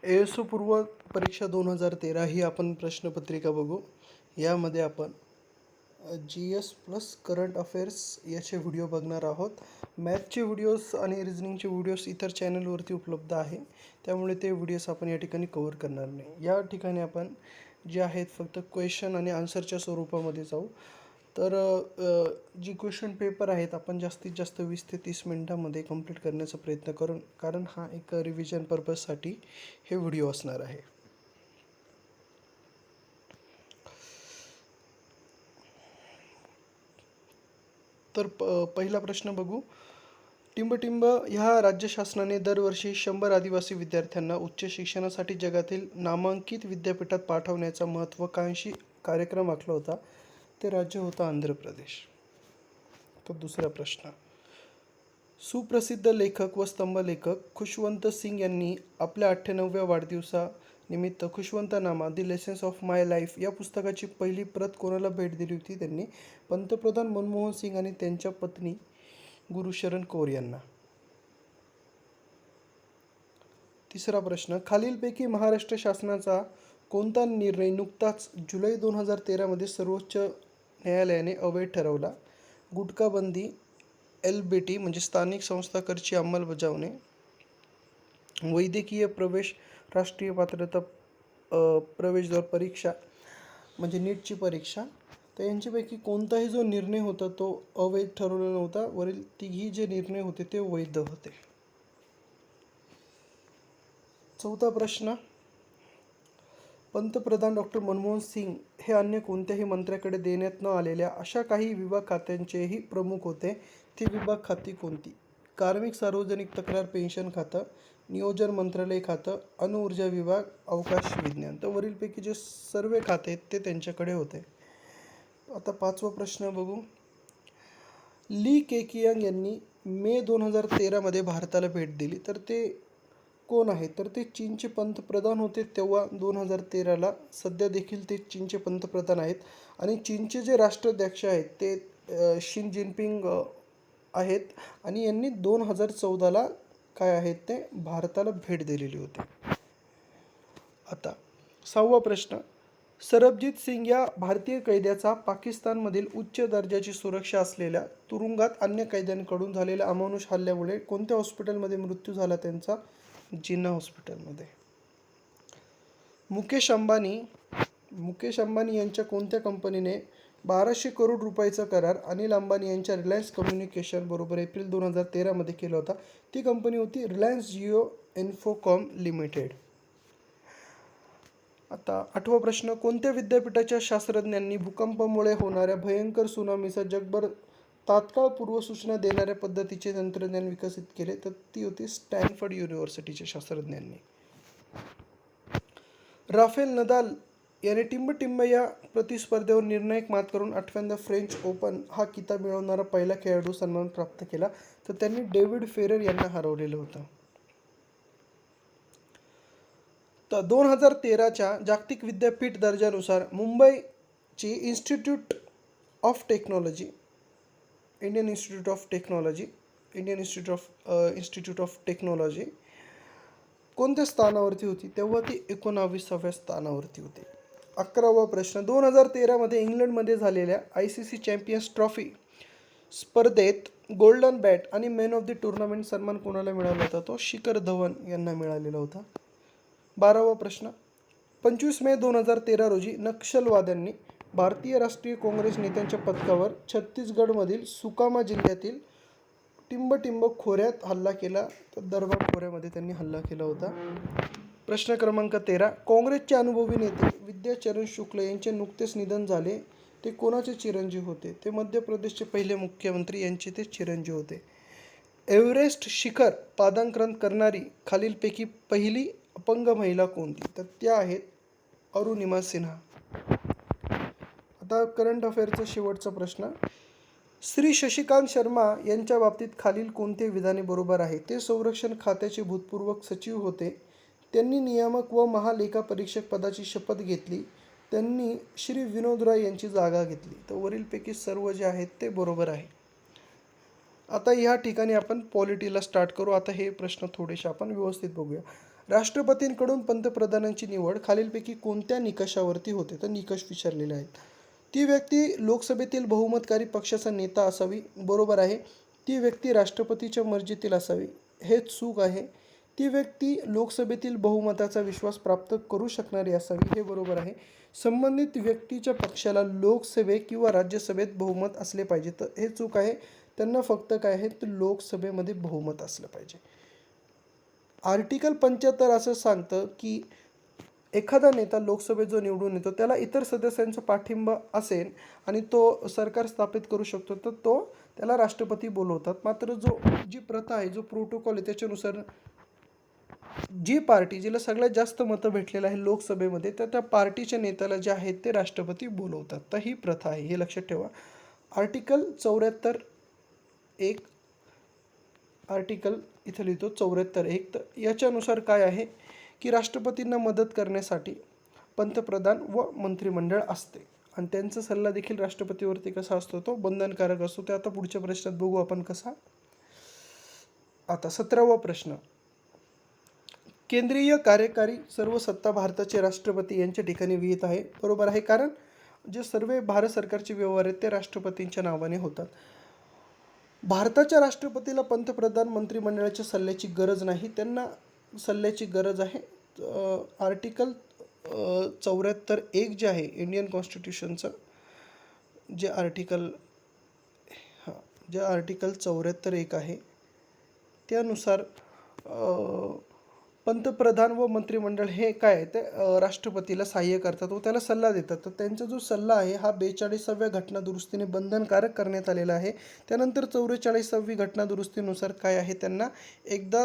ASO पूर्व परीक्षा 2013 ही आपण प्रश्नपत्रिका बघू. यामध्ये आपण G S plus current affairs याचे व्हिडिओ बघणार आहोत. मॅथचे व्हिडिओज आणि रिझनिंगचे व्हिडिओज इतर चॅनलवरती उपलब्ध आहे, त्यामुळे ते व्हिडिओज आपण या ठिकाणी कव्हर करणार नाही. या ठिकाणी आपण जे आहेत फक्त क्वेश्चन आणि आन्सरच्या स्वरूपामध्ये जाऊ. तर जी क्वेश्चन पेपर आहेत आपण जास्तीत जास्त 20 ते 30 मिनिटांमध्ये कंप्लीट करण्याचा प्रयत्न करू, कारण हा एक रिव्हिजन पर्पजसाठी हे व्हिडिओ असणार आहे. तर पहिला प्रश्न बघू. टिंबटिंब ह्या राज्य शासनाने दरवर्षी 100 आदिवासी विद्यार्थ्यांना उच्च शिक्षणासाठी जगातील नामांकित विद्यापीठात पाठवण्याचा महत्त्वाकांक्षी कार्यक्रम आखला होता. ते राज्य होतं आंध्र प्रदेश. तर दुसरा प्रश्न. सुप्रसिद्ध लेखक व स्तंभलेखक खुशवंत सिंग यांनी आपल्या 98व्या वाढदिवसानिमित्त Khushwantnama the lessons of my life या पुस्तकाची पहिली प्रत कोणाला भेट दिली होती? त्यांनी पंतप्रधान मनमोहन सिंग आणि त्यांच्या पत्नी गुरुशरण कौर यांना. तिसरा प्रश्न. खालीलपैकी महाराष्ट्र शासनाचा कोणता निर्णय नुकताच जुलै 2013 सर्वोच्च न्यायालयाने अवैध ठरवला? गुटखाबंदी, एलबीटी म्हणजे स्थानिक संस्था करची अंमलबजावणी, वैद्यकीय प्रवेश, राष्ट्रीय पात्रता प्रवेशद्वार परीक्षा म्हणजे नीटची परीक्षा. तर यांच्यापैकी कोणताही जो निर्णय होता तो अवैध ठरवला नव्हता. वरील तिघी जे निर्णय होते ते वैध होते. चौथा प्रश्न. पंतप्रधान डॉक्टर मनमोहन सिंग हे अन्य कोणत्याही मंत्र्याकडे देण्यात न आलेल्या अशा काही विभाग खात्यांचेही प्रमुख होते. ती विभाग खाती कोणती? कार्मिक सार्वजनिक तक्रार पेन्शन खातं, नियोजन मंत्रालय खातं, अणुऊर्जा विभाग, अवकाश विज्ञान. तर वरीलपैकी जे सर्व खाते आहेत ते त्यांच्याकडे होते. आता पाचवा प्रश्न बघू. ली केकियांग यांनी मे 2013 भारताला भेट दिली. तर ते कोण आहेत? तर ते चीनचे पंतप्रधान होते तेव्हा 2013ला. सध्या देखील ते चीनचे पंतप्रधान आहेत. आणि चीनचे जे राष्ट्राध्यक्ष आहेत ते शी जिनपिंग आहेत. आणि यांनी 2014ला काय आहेत ते भारताला भेट दिलेली होती. आता सहावा प्रश्न. सरबजीत सिंग या भारतीय कैद्याचा पाकिस्तानमधील उच्च दर्जाची सुरक्षा असलेल्या तुरुंगात अन्य कैद्यांकडून झालेल्या अमानुष हल्ल्यामुळे कोणत्या हॉस्पिटलमध्ये मृत्यू झाला त्यांचा? जिन्ना हॉस्पिटलमध्ये. मुकेश अंबानी यांच्या कोणत्या कंपनीने 1200 करोड रुपयाचा करार अनिल अंबानी यांच्या रिलायन्स कम्युनिकेशन बरोबर एप्रिल 2013 केला होता? ती कंपनी होती रिलायन्स जिओ इन्फोकॉम लिमिटेड. आता आठवा प्रश्न. कोणत्या विद्यापीठाच्या शास्त्रज्ञांनी भूकंपामुळे होणाऱ्या भयंकर सुनामीचा जगभर तात्काळ पूर्वसूचना देणाऱ्या पद्धतीचे तंत्रज्ञान विकसित केले? तर ती होती स्टॅनफर्ड युनिव्हर्सिटीच्या शास्त्रज्ञांनी. राफेल नदाल याने टिंबटिंब या प्रतिस्पर्धेवर निर्णायक मात करून 8व्यांदा फ्रेंच ओपन हा किताब मिळवणारा पहिला खेळाडू सन्मान प्राप्त केला. तर त्यांनी डेव्हिड फेरर यांना हरवलेलं होतं. तर 2013च्या जागतिक विद्यापीठ दर्जानुसार मुंबईची institute of technology, Indian institute of technology कोणत्या स्थानावरती होती? तेव्हा ती 19व्या स्थानावरती होती. 11वा प्रश्न. 2013 इंग्लंडमध्ये झालेल्या ICC चॅम्पियन्स ट्रॉफी स्पर्धेत गोल्डन बॅट आणि मॅन ऑफ द टुर्नामेंट सन्मान कोणाला मिळाला होता? तो शिखर धवन यांना मिळालेला होता. 12वा प्रश्न. 25 मे 2013 रोजी नक्षलवाद्यांनी भारतीय राष्ट्रीय काँग्रेस नेत्यांच्या पथकावर छत्तीसगडमधील सुकामा जिल्ह्यातील टिंबटिंब खोऱ्यात हल्ला केला. तर दरबार खोऱ्यामध्ये त्यांनी हल्ला केला होता. प्रश्न क्रमांक 13. काँग्रेसचे अनुभवी नेते विद्याचरण शुक्ल यांचे नुकतेच निधन झाले. ते कोणाचे चिरंजीव होते? ते मध्य प्रदेशचे पहिले मुख्यमंत्री यांचे ते चिरंजीव होते. एव्हरेस्ट शिखर पादाक्रांत करणारी खालीलपैकी पहिली अपंग महिला कोणती? तर त्या आहेत अरुणिमा सिन्हा. आता करंट अफेअरचा शेवटचा प्रश्न. श्री शशिकांत शर्मा यांच्या बाबतीत खालील कोणते विधाने बरोबर आहे? ते संरक्षण खात्याचे भूतपूर्व सचिव होते. त्यांनी नियामक व महालेखापरीक्षक पदाची शपथ घेतली. त्यांनी श्री विनोद रॉय यांची जागा घेतली. तर वरीलपैकी सर्व जे आहेत ते बरोबर आहे. आता ह्या ठिकाणी आपण पॉलिटीला स्टार्ट करू. आता हे प्रश्न थोडेसे आपण व्यवस्थित बघूया. राष्ट्रपतींकडून पंतप्रधानांची निवड खालीलपैकी कोणत्या निकषावरती होते? तर निकष विचारलेले आहेत. ती व्यक्ती लोकसभेतील बहुमतकारी पक्षाचा नेता असावी, बरोबर आहे. ती व्यक्ती राष्ट्रपतीच्या मर्जीतील असावी, हे चूक आहे. ती व्यक्ती लोकसभेतील बहुमताचा विश्वास प्राप्त करू शकणारी असावी, हे बरोबर आहे. संबंधित व्यक्तीच्या पक्षाला लोकसभे किंवा राज्यसभेत बहुमत असले पाहिजे, तर हे चूक आहे. त्यांना फक्त काय आहे, तर लोकसभेमध्ये बहुमत असलं पाहिजे. आर्टिकल 75 असं सांगतं की एखादा नेता लोकसभेत जो निवडून येतो त्याला इतर सदस्यांचा पाठिंबा असेल आणि तो सरकार स्थापित करू शकतो, तर त्याला राष्ट्रपती बोलवतात. मात्र जी प्रथा आहे, जो प्रोटोकॉल आहे, त्याच्यानुसार जी पार्टी जिला सगळ्यात जास्त मतं भेटलेलं आहे लोकसभेमध्ये, तर त्या पार्टीच्या नेत्याला जे आहेत ते राष्ट्रपती बोलवतात. तर ही प्रथा आहे, हे लक्षात ठेवा. आर्टिकल 74(1) आर्टिकल इथं लिहितो 74(1). तर याच्यानुसार काय आहे की राष्ट्रपतींना मदत करण्यासाठी पंतप्रधान व मंत्रिमंडळ असते आणि त्यांचा सल्ला देखील राष्ट्रपतीवरती कसा असतो, तो बंधनकारक असतो. ते आता पुढच्या प्रश्नात बघू आपण कसा. आता 17वा प्रश्न. केंद्रीय कार्यकारी सर्व सत्ता भारताचे राष्ट्रपती यांच्या ठिकाणी विहित आहे, बरोबर आहे. कारण जे सर्व भारत सरकारचे व्यवहार आहेत ते राष्ट्रपतींच्या नावाने होतात. भारताच्या राष्ट्रपतीला पंतप्रधान मंत्रिमंडळाच्या सल्ल्याची गरज नाही, त्यांना सल्ल्याची गरज आहे. आर्टिकल 74(1) जे आहे इंडियन कॉन्स्टिट्यूशनचं, जे आर्टिकल 74(1) आहे त्यानुसार पंतप्रधान व मंत्रिमंडळ हे काय आहे, ते राष्ट्रपतीला सहाय्य करतात व त्याला सल्ला देतात. तर त्यांचा जो सल्ला आहे हा 42व्या घटनादुरुस्तीने बंधनकारक करण्यात आलेला आहे. त्यानंतर 44वी घटनादुरुस्तीनुसार काय आहे, त्यांना एकदा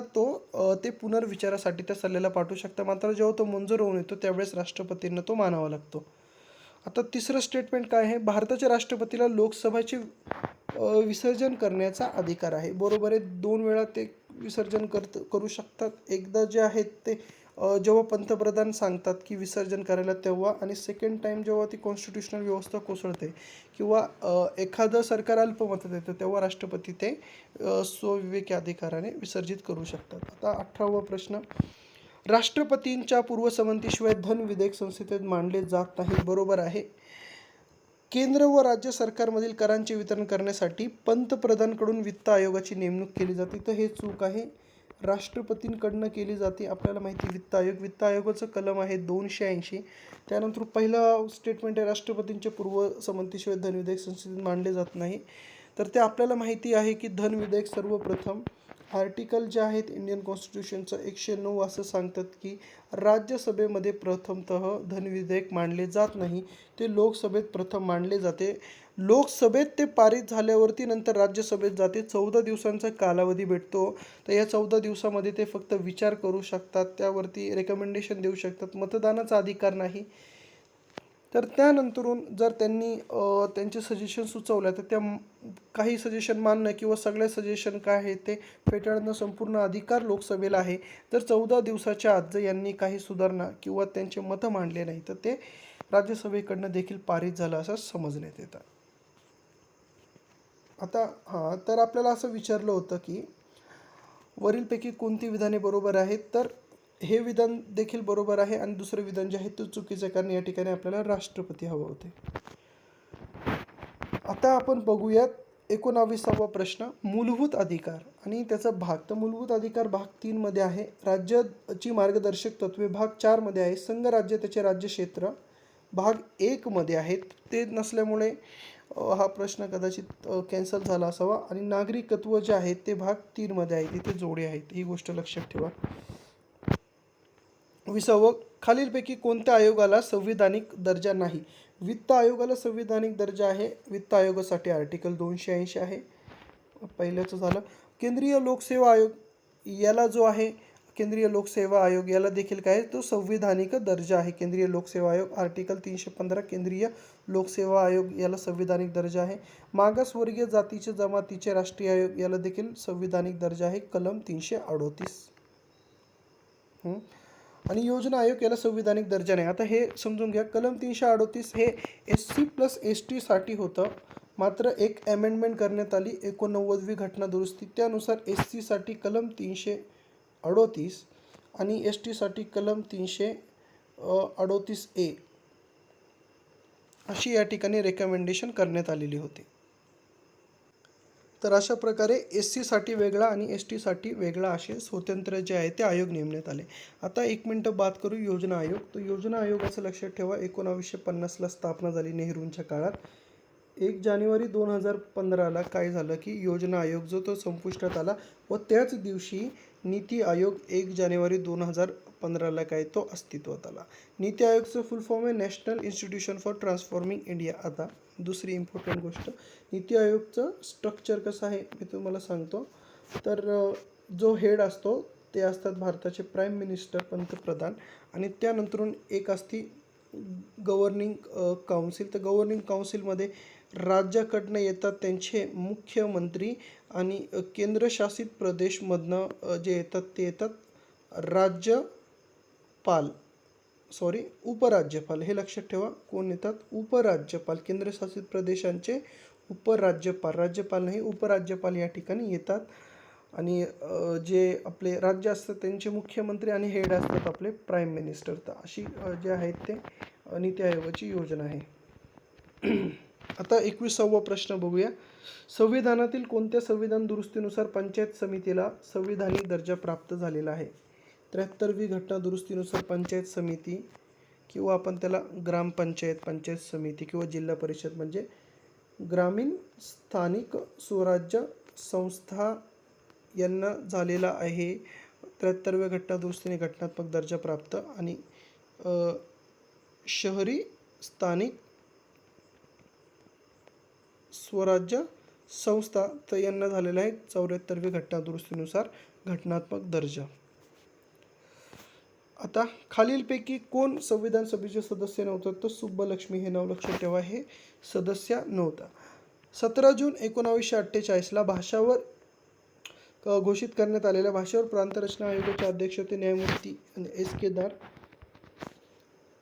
ते पुनर्विचारासाठी त्या सल्ल्याला पाठवू शकतात. मात्र जेव्हा तो मंजूर होऊन येतो त्यावेळेस राष्ट्रपतींना तो मानावा लागतो. आता तिसरं स्टेटमेंट काय आहे, भारताच्या राष्ट्रपतीला लोकसभेचे विसर्जन करण्याचा अधिकार आहे, बरोबर आहे. 2 वेळा ते विसर्जन करू शकतात. एकदा जे आहेत ते जेव्हा पंतप्रधान सांगतात की विसर्जन करायला तेव्हा, आणि सेकंड टाईम जेव्हा ती कॉन्स्टिट्यूशनल व्यवस्था कोसळते किंवा एखादं सरकार अल्पमतात येतं तेव्हा राष्ट्रपती ते स्वविवेकी अधिकाराने विसर्जित करू शकतात. आता 18वा प्रश्न. राष्ट्रपतींच्या पूर्वसंमतीशिवाय धन विधेयक संसदेत मांडले जात नाही, बरोबर आहे. केंद्र व राज्य सरकारमधील करांचे वितरण करण्यासाठी पंतप्रधानांकडून वित्त आयोगाची नेमणूक केली जाते, तर हे चूक आहे. राष्ट्रपतींकडनं केली जाते. आपल्याला माहिती वित्त आयोगाचं कलम आहे 280. त्यानंतर पहिलं स्टेटमेंट आहे राष्ट्रपतींच्या पूर्वसंमतीशिवाय धन विधेयक संसदेत मांडले जात नाही. तर ते आपल्याला माहिती आहे की धन विधेयक सर्वप्रथम आर्टिकल जे आहेत इंडियन कॉन्स्टिट्यूशनचं 109 असं सांगतात की राज्यसभेमध्ये प्रथमतः धन विधेयक मांडले जात नाही, ते लोकसभेत प्रथम मांडले जाते. लोकसभेत ते पारित झाल्यावरती नंतर राज्यसभेत जाते. 14 दिवसांचा कालावधी भेटतो. तर या 14 दिवसामध्ये ते फक्त विचार करू शकतात, त्यावरती रेकमेंडेशन देऊ शकतात. मतदानाचा अधिकार नाही. तर त्यानंतरून जर त्यांनी त्यांचे सजेशन सुचवलं तर त्या काही सजेशन मानणं किंवा सगळे सजेशन काय आहे ते फेटाळणं संपूर्ण अधिकार लोकसभेला आहे. तर 14 दिवसाच्या आत जर यांनी काही सुधारणा किंवा त्यांचे मतं मांडले नाही तर ते राज्यसभेकडनं देखील पारित झालं असं समजण्यात येतं. आता तर आपल्याला असं विचारलं होतं की वरीलपैकी कोणती विधाने बरोबर आहेत, तर हे विधान देखील बरोबर आहे आणि दुसरं विधान जे आहे ते चुकीचं आहे, कारण या ठिकाणी आपल्याला राष्ट्रपती हवं होते. आता आपण बघूयात 19वा प्रश्न. मूलभूत अधिकार आणि त्याचा भाग. तर मूलभूत अधिकार भाग 3 मध्ये आहे. राज्याची मार्गदर्शक तत्वे भाग 4 मध्ये आहे. संघराज्य त्याचे राज्यक्षेत्र भाग 1 मध्ये आहेत. ते नसल्यामुळे हा प्रश्न कदाचित कॅन्सल झाला असावा. आणि नागरिकत्व जे आहे ते भाग 3 मध्ये आहे, तिथे जोडे आहेत, ही गोष्ट लक्षात ठेवा. 20वा. खालीलपैकी कोणत्या आयोगाला संविधानिक दर्जा नाही? वित्त आयोगाला संविधानिक दर्जा आहे. वित्त आयोगासाठी आर्टिकल 280 आहे. पहिल्याचं झालं. केंद्रीय लोकसेवा आयोग याला जो आहे केंद्रीय लोकसेवा आयोग याला देखील काय तो संविधानिक दर्जा आहे. केंद्रीय लोकसेवा आयोग आर्टिकल 315 केंद्रीय लोकसेवा आयोग याला संविधानिक दर्जा आहे. मागासवर्गीय जातीचे जमातीचे राष्ट्रीय आयोग याला देखील संविधानिक दर्जा आहे, कलम 338. आणि योजना आयोग याला संविधानिक दर्जा नाही. आता हे समजून घ्या, कलम 338 हे SC+ST साठी होतं. मात्र एक अमेंडमेंट करण्यात आली 89वी घटना दुरुस्ती, त्यानुसार SC साठी कलम 338 आणि एस टीसाठी कलम 338A अशी या ठिकाणी रेकमेंडेशन करण्यात आलेली होती. तर अशा प्रकारे एस सीसाठी वेगळा आणि एस टीसाठी वेगळा असे स्वतंत्र जे आहे ते आयोग नेमण्यात आले. आता 1 मिनिट बात करू योजना आयोग. तर योजना आयोगाचं लक्षात ठेवा 1950ला स्थापना झाली नेहरूंच्या काळात. 1 जानेवारी 2015ला काय झालं की योजना आयोग जो तो संपुष्टात आला व त्याच दिवशी नीती आयोग 1 जानेवारी 2015ला काय तो अस्तित्वात आला. नीती आयोगचं फुल फॉर्म आहे national institution for transforming India. आता दुसरी इम्पॉर्टंट गोष्ट, नीती आयोगचं स्ट्रक्चर कसं आहे मी तुम्हाला सांगतो. तर जो हेड असतो ते असतात भारताचे प्राईम मिनिस्टर पंतप्रधान आणि त्यानंतरून एक असती गव्हर्निंग काउन्सिल. तर गव्हर्निंग काउन्सिलमध्ये राज्याकडनं येतात त्यांचे मुख्यमंत्री आणि केंद्रशासित प्रदेशमधनं जे येतात ते येतात राज्यपाल उपराज्यपाल. हे लक्षात ठेवा कोण येतात, उपराज्यपाल. केंद्रशासित प्रदेशांचे उपराज्यपाल, राज्यपाल नाही उपराज्यपाल या ठिकाणी येतात. आणि जे आपले राज्य असतात त्यांचे मुख्यमंत्री आणि हेड असतात आपले प्राईम मिनिस्टर. तर अशी जे आहेत ते नीती आयोगाची योजना आहे. आता 21वा प्रश्न बघूया. संविधानातील कोणत्या संविधान दुरुस्तीनुसार पंचायत समितीला संविधानिक दर्जा प्राप्त झालेला आहे? 73वी घटना दुरुस्तीनुसार पंचायत समिती किंवा आपण त्याला ग्रामपंचायत, पंचायत समिती किंवा जिल्हा परिषद म्हणजे ग्रामीण स्थानिक स्वराज्य संस्था यांना झालेला आहे 73व्या घटना दुरुस्तीने घटनात्मक दर्जा प्राप्त. आणि शहरी स्थानिक स्वराज्य संस्था तर यांना झालेला आहे 74वी घटना दुरुस्तीनुसार घटनात्मक दर्जा. आता खालीलपैकी कोण संविधान सभेचे सदस्य नव्हतं? तर सुब्बलक्ष्मी हे नाव लक्षात ठेवा, हे सदस्य नव्हता. 17 जून 1948ला भाषावर घोषित करण्यात आलेल्या भाषावर प्रांतरचना आयोगाचे अध्यक्ष होते न्यायमूर्ती S.K. दार.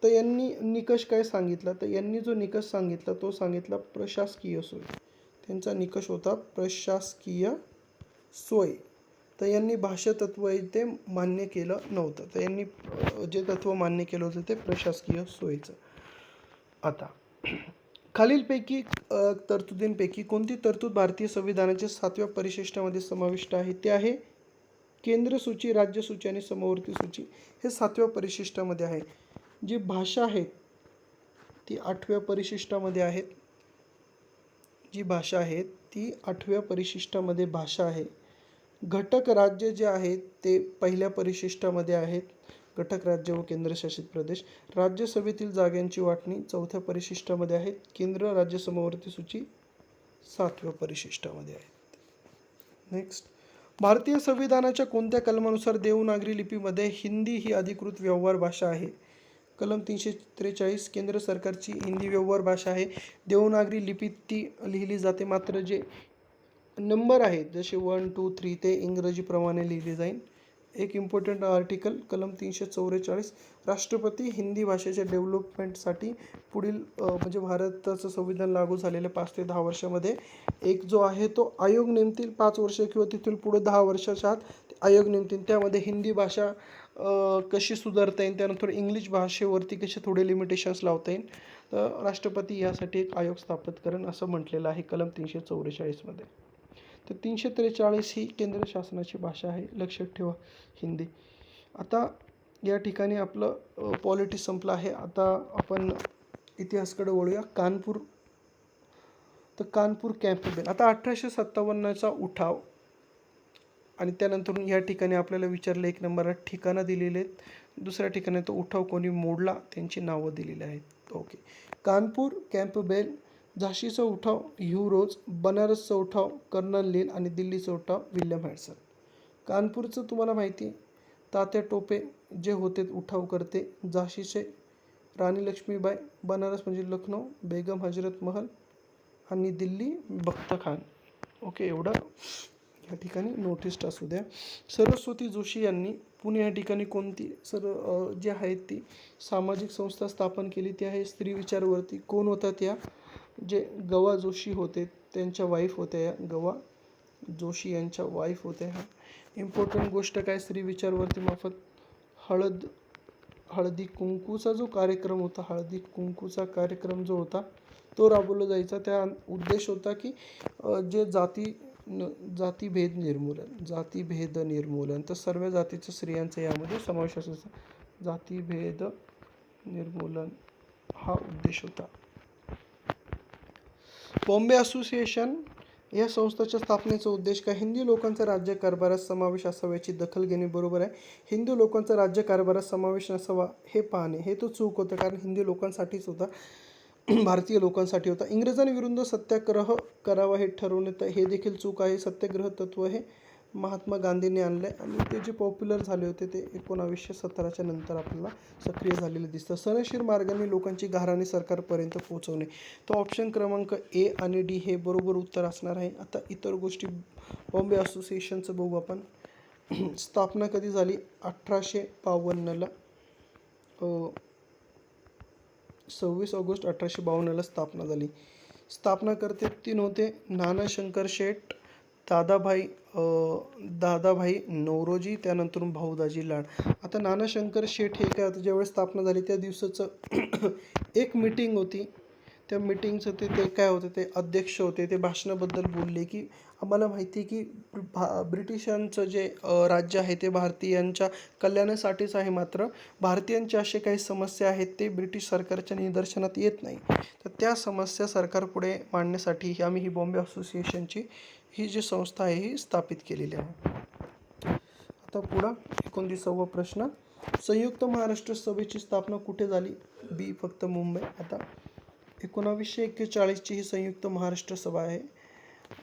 तर यांनी निकष काय सांगितला? तर यांनी जो निकष सांगितला तो सांगितला प्रशासकीय सोय. त्यांचा निकष होता प्रशासकीय सोय. तर यांनी भाषा तत्व ते मान्य केलं नव्हतं. तर यांनी जे तत्व मान्य केलं होतं ते प्रशासकीय सोयीचं. आता खालीलपैकी तरतुदींपैकी कोणती तरतूद भारतीय संविधानाच्या 7व्या परिशिष्टामध्ये समाविष्ट आहे? ते आहे केंद्र सूची, राज्य सूची आणि समवर्ती सूची. हे 7व्या परिशिष्टामध्ये आहे. जी भाषा आहेत ती 8व्या परिशिष्टामध्ये आहेत. जी भाषा आहेत ती 8व्या परिशिष्टामध्ये भाषा आहे. घटक राज्य जे आहेत ते 1ल्या परिशिष्टामध्ये आहेत. घटक राज्य व केंद्रशासित प्रदेश. राज्यसभेतील जागांची वाटणी 4थ्या परिशिष्टामध्ये आहेत. केंद्र राज्य समवर्ती सूची 7व्या परिशिष्टामध्ये आहेत. नेक्स्ट, भारतीय संविधानाच्या कोणत्या कलमानुसार देवनागरी लिपीमध्ये हिंदी ही अधिकृत व्यवहार भाषा आहे? कलम 343. केंद्र सरकारची हिंदी व्यवहार भाषा आहे. देवनागरी लिपीत ती लिहिली जाते, मात्र जे नंबर आहेत जसे 1, 2, 3 ते इंग्रजीप्रमाणे लिहिले जाईल. एक इम्पॉर्टंट आर्टिकल कलम 344. राष्ट्रपती हिंदी भाषेच्या डेव्हलपमेंटसाठी पुढील म्हणजे भारताचं संविधान लागू झालेल्या 5 ते 10 वर्षामध्ये एक जो आहे तो आयोग नेमतील. 5 वर्ष किंवा तिथून पुढे 10 वर्षाच्या आत आयोग नेमतील. त्यामध्ये हिंदी भाषा कशी सुधारता येईल, त्यानंतर इंग्लिश भाषेवरती कसे थोडे लिमिटेशन्स लावता येईल. तर राष्ट्रपती यासाठी एक आयोग स्थापित करेन असं म्हटलेलं आहे कलम 344मध्ये. तर 343 ही केंद्र शासनाची भाषा आहे, लक्षात ठेवा हिंदी. आता या ठिकाणी आपलं पॉलिटी संपलं आहे. आता आपण इतिहासकडे वळूया. कानपूर. तर कानपूर कॅम्प बेल. आता 1857चा उठाव आणि त्यानंतर या ठिकाणी आपल्याला विचारलं 1 नंबरला ठिकाणं दिलेले आहेत. दुसऱ्या ठिकाणी तो उठाव कोणी मोडला त्यांची नावं दिलेली आहेत. ओके. कानपूर कॅम्प बेल, झाशीचा उठाव ह्यू रोज, बनारसचा उठाव कर्नल लील आणि दिल्लीचा उठाव विल्यम हॅडसन. कानपूरचं तुम्हाला माहिती आहे तात्या टोपे जे होते उठाव करते. झाशीचे राणी लक्ष्मीबाई, बनारस म्हणजे लखनौ बेगम हजरत महल आणि दिल्ली बख्त खान. ओके, एवढं या ठिकाणी नोटीस असू द्या. सरस्वती जोशी यांनी पुणे या ठिकाणी कोणती जी आहेत ती सामाजिक संस्था स्थापन केली? ती आहे स्त्री विचारवरती. कोण होता त्या? जे गवा जोशी होते त्यांच्या वाईफ होत्या या. गवा जोशी यांच्या वाईफ होत्या ह्या. इम्पॉर्टंट गोष्ट काय स्त्री विचारवरती मार्फत हळद हळदी कुंकूचा जो कार्यक्रम होता, हळदी कुंकूचा कार्यक्रम जो होता तो राबवला जायचा. त्या उद्देश होता की जे जातीभेद निर्मूलन, तर सर्व जातीचं स्त्रियांचा यामध्ये समावेश असायचा. जातीभेद निर्मूलन हा उद्देश होता. बॉम्बे असोसिएशन या संस्थेच्या स्थापनेचा उद्देश काय? हिंदू लोकांचा राज्यकारभारात समावेश असावा याची दखल घेणे. बरोबर आहे. हिंदू लोकांचा राज्यकारभारात समावेश नसावा हे पाहणे, हे तो चूक होतं, कारण हिंदू लोकांसाठीच होता, भारतीय लोकांसाठी होता. इंग्रजांविरुद्ध सत्याग्रह करावा हे ठरवणे, हे देखील चूक आहे. सत्याग्रह तत्व हे महात्मा गांधींनी आणले आणि ते जे पॉप्युलर झाले होते ते 1917च्या नंतर आपल्याला सक्रिय झालेले दिसतं. सनशीर मार्गाने लोकांची गाऱ्हाणे सरकारपर्यंत पोहोचवणे, तो ऑप्शन क्रमांक ए आणि डी हे बरोबर उत्तर असणार आहे. आता इतर गोष्टी बॉम्बे असोसिएशनचं बघू आपण. स्थापना कधी झाली? 1852ला. 26 ऑगस्ट 1852ला स्थापना झाली. स्थापनाकर्ते 3 होते: नानाशंकर शेठ, दादाभाई नौरोजी, त्यानंतर भाऊदाजी लाड. आता नानाशंकर शेठ हे काय होतं, ज्यावेळेस स्थापना झाली त्या दिवसाचं एक मीटिंग होती. त्या मीटिंगचं ते काय होतं, ते अध्यक्ष होते. ते भाषणाबद्दल बोलले की आम्हाला माहिती आहे की ब्रिटिशांचं जे राज्य आहे ते भारतीयांच्या कल्याणासाठीच आहे, मात्र भारतीयांचे असे काही समस्या आहेत ते ब्रिटिश सरकारच्या निदर्शनात येत नाही. तर त्या समस्या सरकारपुढे मांडण्यासाठी आम्ही ही बॉम्बे असोसिएशनची ही जी संस्था आहे ही स्थापित केलेली आहे. आता पुढं 29वा प्रश्न. संयुक्त महाराष्ट्र सभेची स्थापना कुठे झाली? बी फक्त मुंबई. आता 1941ची ही संयुक्त महाराष्ट्र सभा आहे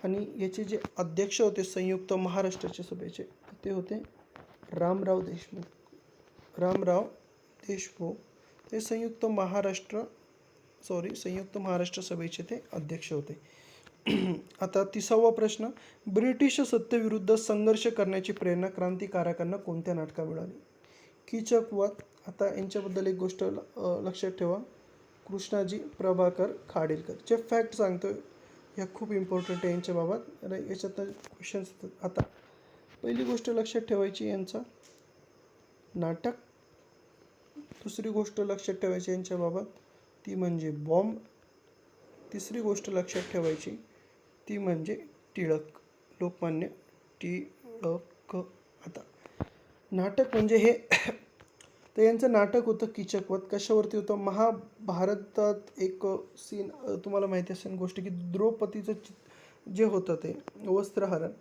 आणि याचे जे अध्यक्ष होते संयुक्त महाराष्ट्राच्या सभेचे ते होते रामराव देशमुख. ते संयुक्त महाराष्ट्र सभेचे ते अध्यक्ष होते. आता 30वा प्रश्न. ब्रिटिश सत्तेविरुद्ध संघर्ष करण्याची प्रेरणा क्रांतिकारकांना कोणत्या नाटका मिळाली? कीचकवध. आता यांच्याबद्दल एक गोष्ट लक्षात ठेवा, कृष्णाजी प्रभाकर खाडीलकर. जे फॅक्ट सांगतोय ह्या खूप इम्पॉर्टंट आहे यांच्याबाबत, याच्यात क्वेश्चन्स. आता पहिली गोष्ट लक्षात ठेवायची यांचं नाटक. दुसरी गोष्ट लक्षात ठेवायची यांच्याबाबत ती म्हणजे बॉम्ब. तिसरी गोष्ट लक्षात ठेवायची ती म्हणजे टिळक, लोकमान्य टिळक. आता नाटक म्हणजे हे तर यांचं नाटक होतं कीचकवध. कशावरती होतं? महाभारतात एक सीन तुम्हाला माहिती असेल गोष्ट की द्रौपदीचं जे होतं ते वस्त्रहरण,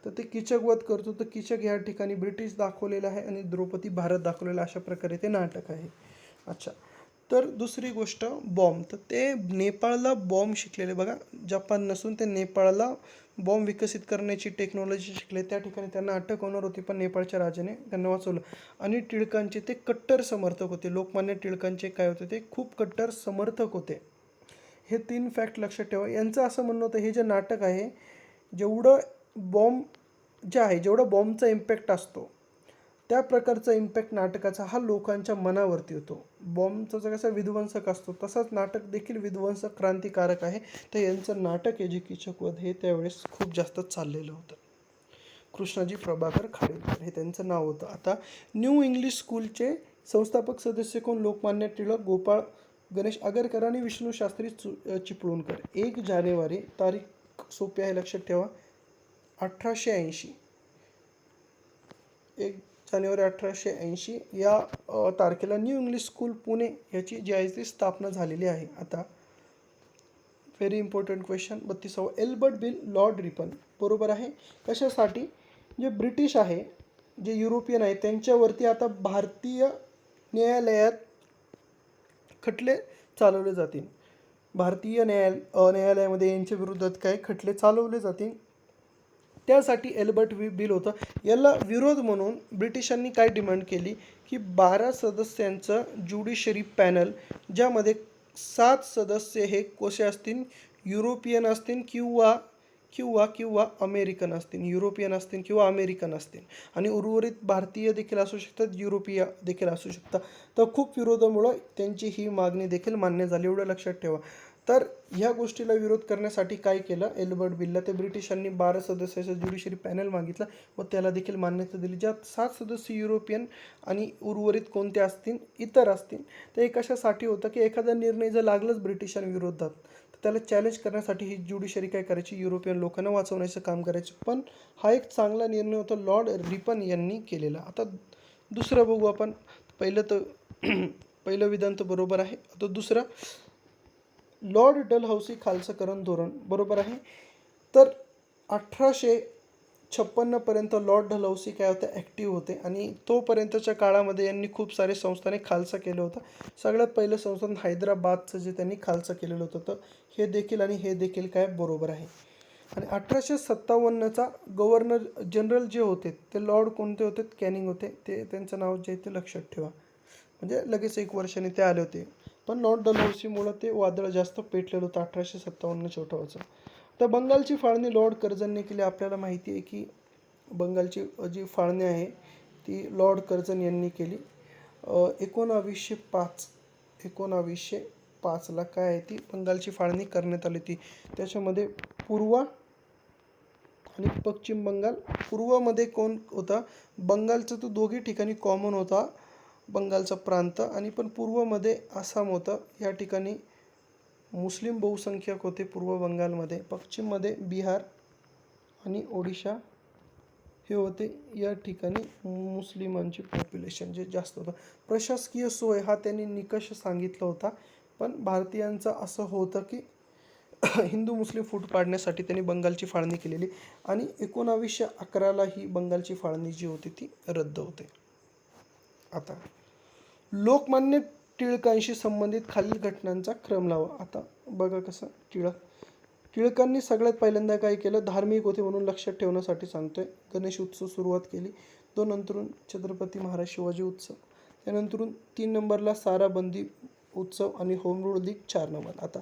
तर ते कीचकवध करतो. तर कीचक ह्या ठिकाणी ब्रिटिश दाखवलेलं आहे आणि द्रौपदी भारत दाखवलेलं, अशा प्रकारे ते नाटक आहे. अच्छा, तर दुसरी गोष्ट बॉम्ब. तर ते नेपाळला बॉम्ब शिकलेले बघा, जपान नसून ते नेपाळला बॉम्ब विकसित करण्याची टेक्नॉलॉजी शिकले. त्या ठिकाणी त्यांना अटक होणार होती पण नेपाळच्या राजाने त्यांना वाचवलं. आणि टिळकांचे ते कट्टर समर्थक होते. लोकमान्य टिळकांचे काय होते, ते खूप कट्टर समर्थक होते. हे 3 फॅक्ट लक्षात ठेवा. यांचं असं म्हणणं होतं हे जे नाटक आहे, जेवढं बॉम्बचा इम्पॅक्ट असतो त्या प्रकारचा इम्पॅक्ट नाटकाचा हा लोकांच्या मनावरती होतो. बॉम्बचा कसा विध्वंसक असतो तसाच नाटक देखील विध्वंसक क्रांतिकारक आहे. तर यांचं नाटक आहे जे कीचकवध हे त्यावेळेस खूप जास्त चाललेलं होतं. कृष्णाजी प्रभाकर खाडीलकर हे त्यांचं नाव होतं. आता न्यू इंग्लिश स्कूलचे संस्थापक सदस्य कोण? लोकमान्य टिळक, गोपाळ गणेश आगरकर आणि विष्णू शास्त्री चिपळूणकर. 1 जानेवारी तारीख सोपी आहे लक्षात ठेवा, 1880. 1 जानेवारी 1880 या तारखेला न्यू इंग्लिश स्कूल पुणे याची जी आहे ती स्थापना झालेली आहे. आता व्हेरी इम्पॉर्टंट क्वेश्चन 32वा. Ilbert bill lord Ripon. बरोबर आहे. कशासाठी? जे ब्रिटिश आहे, जे युरोपियन आहे, त्यांच्यावरती आता भारतीय न्यायालयात खटले चालवले जातील. भारतीय न्यायालयामध्ये यांच्या विरोधात काय खटले चालवले जातील, त्यासाठी एल्बर्ट बिल होतं. याला विरोध म्हणून ब्रिटिशांनी काय डिमांड केली की 12 सदस्यांचं ज्युडिशरी पॅनल, ज्यामध्ये 7 सदस्य हे कसे असतील, युरोपियन असतील किंवा अमेरिकन असतील, युरोपियन असतील किंवा अमेरिकन असतील, आणि उर्वरित भारतीय देखील असू शकतात, युरोपीय देखील असू शकतात. तर खूप विरोधामुळं त्यांची ही मागणी देखील मान्य झाली, एवढं लक्षात ठेवा. तर ह्या गोष्टीला विरोध करण्यासाठी काय केलं एल्बर्ट बिलला, ते ब्रिटिशांनी 12 सदस्याचा ज्युडिशरी पॅनल मागितला व त्याला देखील मान्यता दिली, ज्यात 7 सदस्य युरोपियन आणि उर्वरित कोणते असतील इतर असतील. ते कशासाठी होतं की एखादा निर्णय जर लागलाच ब्रिटिशांविरोधात तर त्याला चॅलेंज करण्यासाठी ही ज्युडिशरी काय करायची, युरोपियन लोकांना वाचवण्याचं काम करायचं. पण हा एक चांगला निर्णय होता लॉर्ड रिपन यांनी केलेला. आता दुसरं बघू आपण. पहिलं तर पहिलं विधान तर बरोबर आहे. आता दुसरं, लॉर्ड डलहौसी खालसकरण धोरण बरोबर आहे. तर 1856पर्यंत लॉर्ड डलहौसी काय होते, ॲक्टिव्ह होते आणि तोपर्यंतच्या काळामध्ये यांनी खूप सारे संस्थाने खालसा केलं होतं. सगळ्यात पहिलं संस्थान हैदराबादचं जे त्यांनी खालसा केलेलं होतं, तर हे देखील आणि हे देखील काय बरोबर आहे. आणि 1857चा गव्हर्नर जनरल जे होते ते लॉर्ड कोणते होते, कॅनिंग होते. ते त्यांचं नाव जे आहे ते लक्षात ठेवा, म्हणजे लगेच 1 वर्षाने ते आले होते. पण लॉर्ड डलहौसीमुळं ते वादळ जास्त पेटलेलं होतं 1857च्या उठावाचं. तर बंगालची फाळणी लॉर्ड कर्झनने केली. आपल्याला माहिती आहे की बंगालची जी फाळणी आहे ती लॉर्ड कर्झन यांनी केली. 1905ला काय आहे ती बंगालची फाळणी करण्यात आली होती. त्याच्यामध्ये पूर्व आणि पश्चिम बंगाल. पूर्वमध्ये कोण होता, बंगालचं तर दोघी ठिकाणी कॉमन होता बंगालचा प्रांत, आणि पण पूर्वमध्ये आसाम होतं. या ठिकाणी मुस्लिम बहुसंख्यक होते पूर्व बंगालमध्ये. पश्चिममध्ये बिहार आणि ओडिशा हे होते. या ठिकाणी मुस्लिमांची पॉप्युलेशन जे जास्त होतं. प्रशासकीय सोय हा त्यांनी निकष सांगितला होता, पण भारतीयांचं असं होतं की हिंदू मुस्लिम फूट पाडण्यासाठी त्यांनी बंगालची फाळणी केलेली आणि 1911ला ही बंगालची फाळणी जी होती ती रद्द होते. आता लोकमान्य टिळकांशी संबंधित खालील घटनांचा क्रम लावा. आता बघा कसं, टिळकांनी सगळ्यात पहिल्यांदा काय केलं, धार्मिक होते म्हणून लक्षात ठेवण्यासाठी सांगतोय, गणेश उत्सव सुरुवात केली. 2 नंतरून छत्रपती महाराज शिवाजी उत्सव. त्यानंतरून 3 नंबरला साराबंदी उत्सव आणि होम रूल लीग 4 नंबर. आता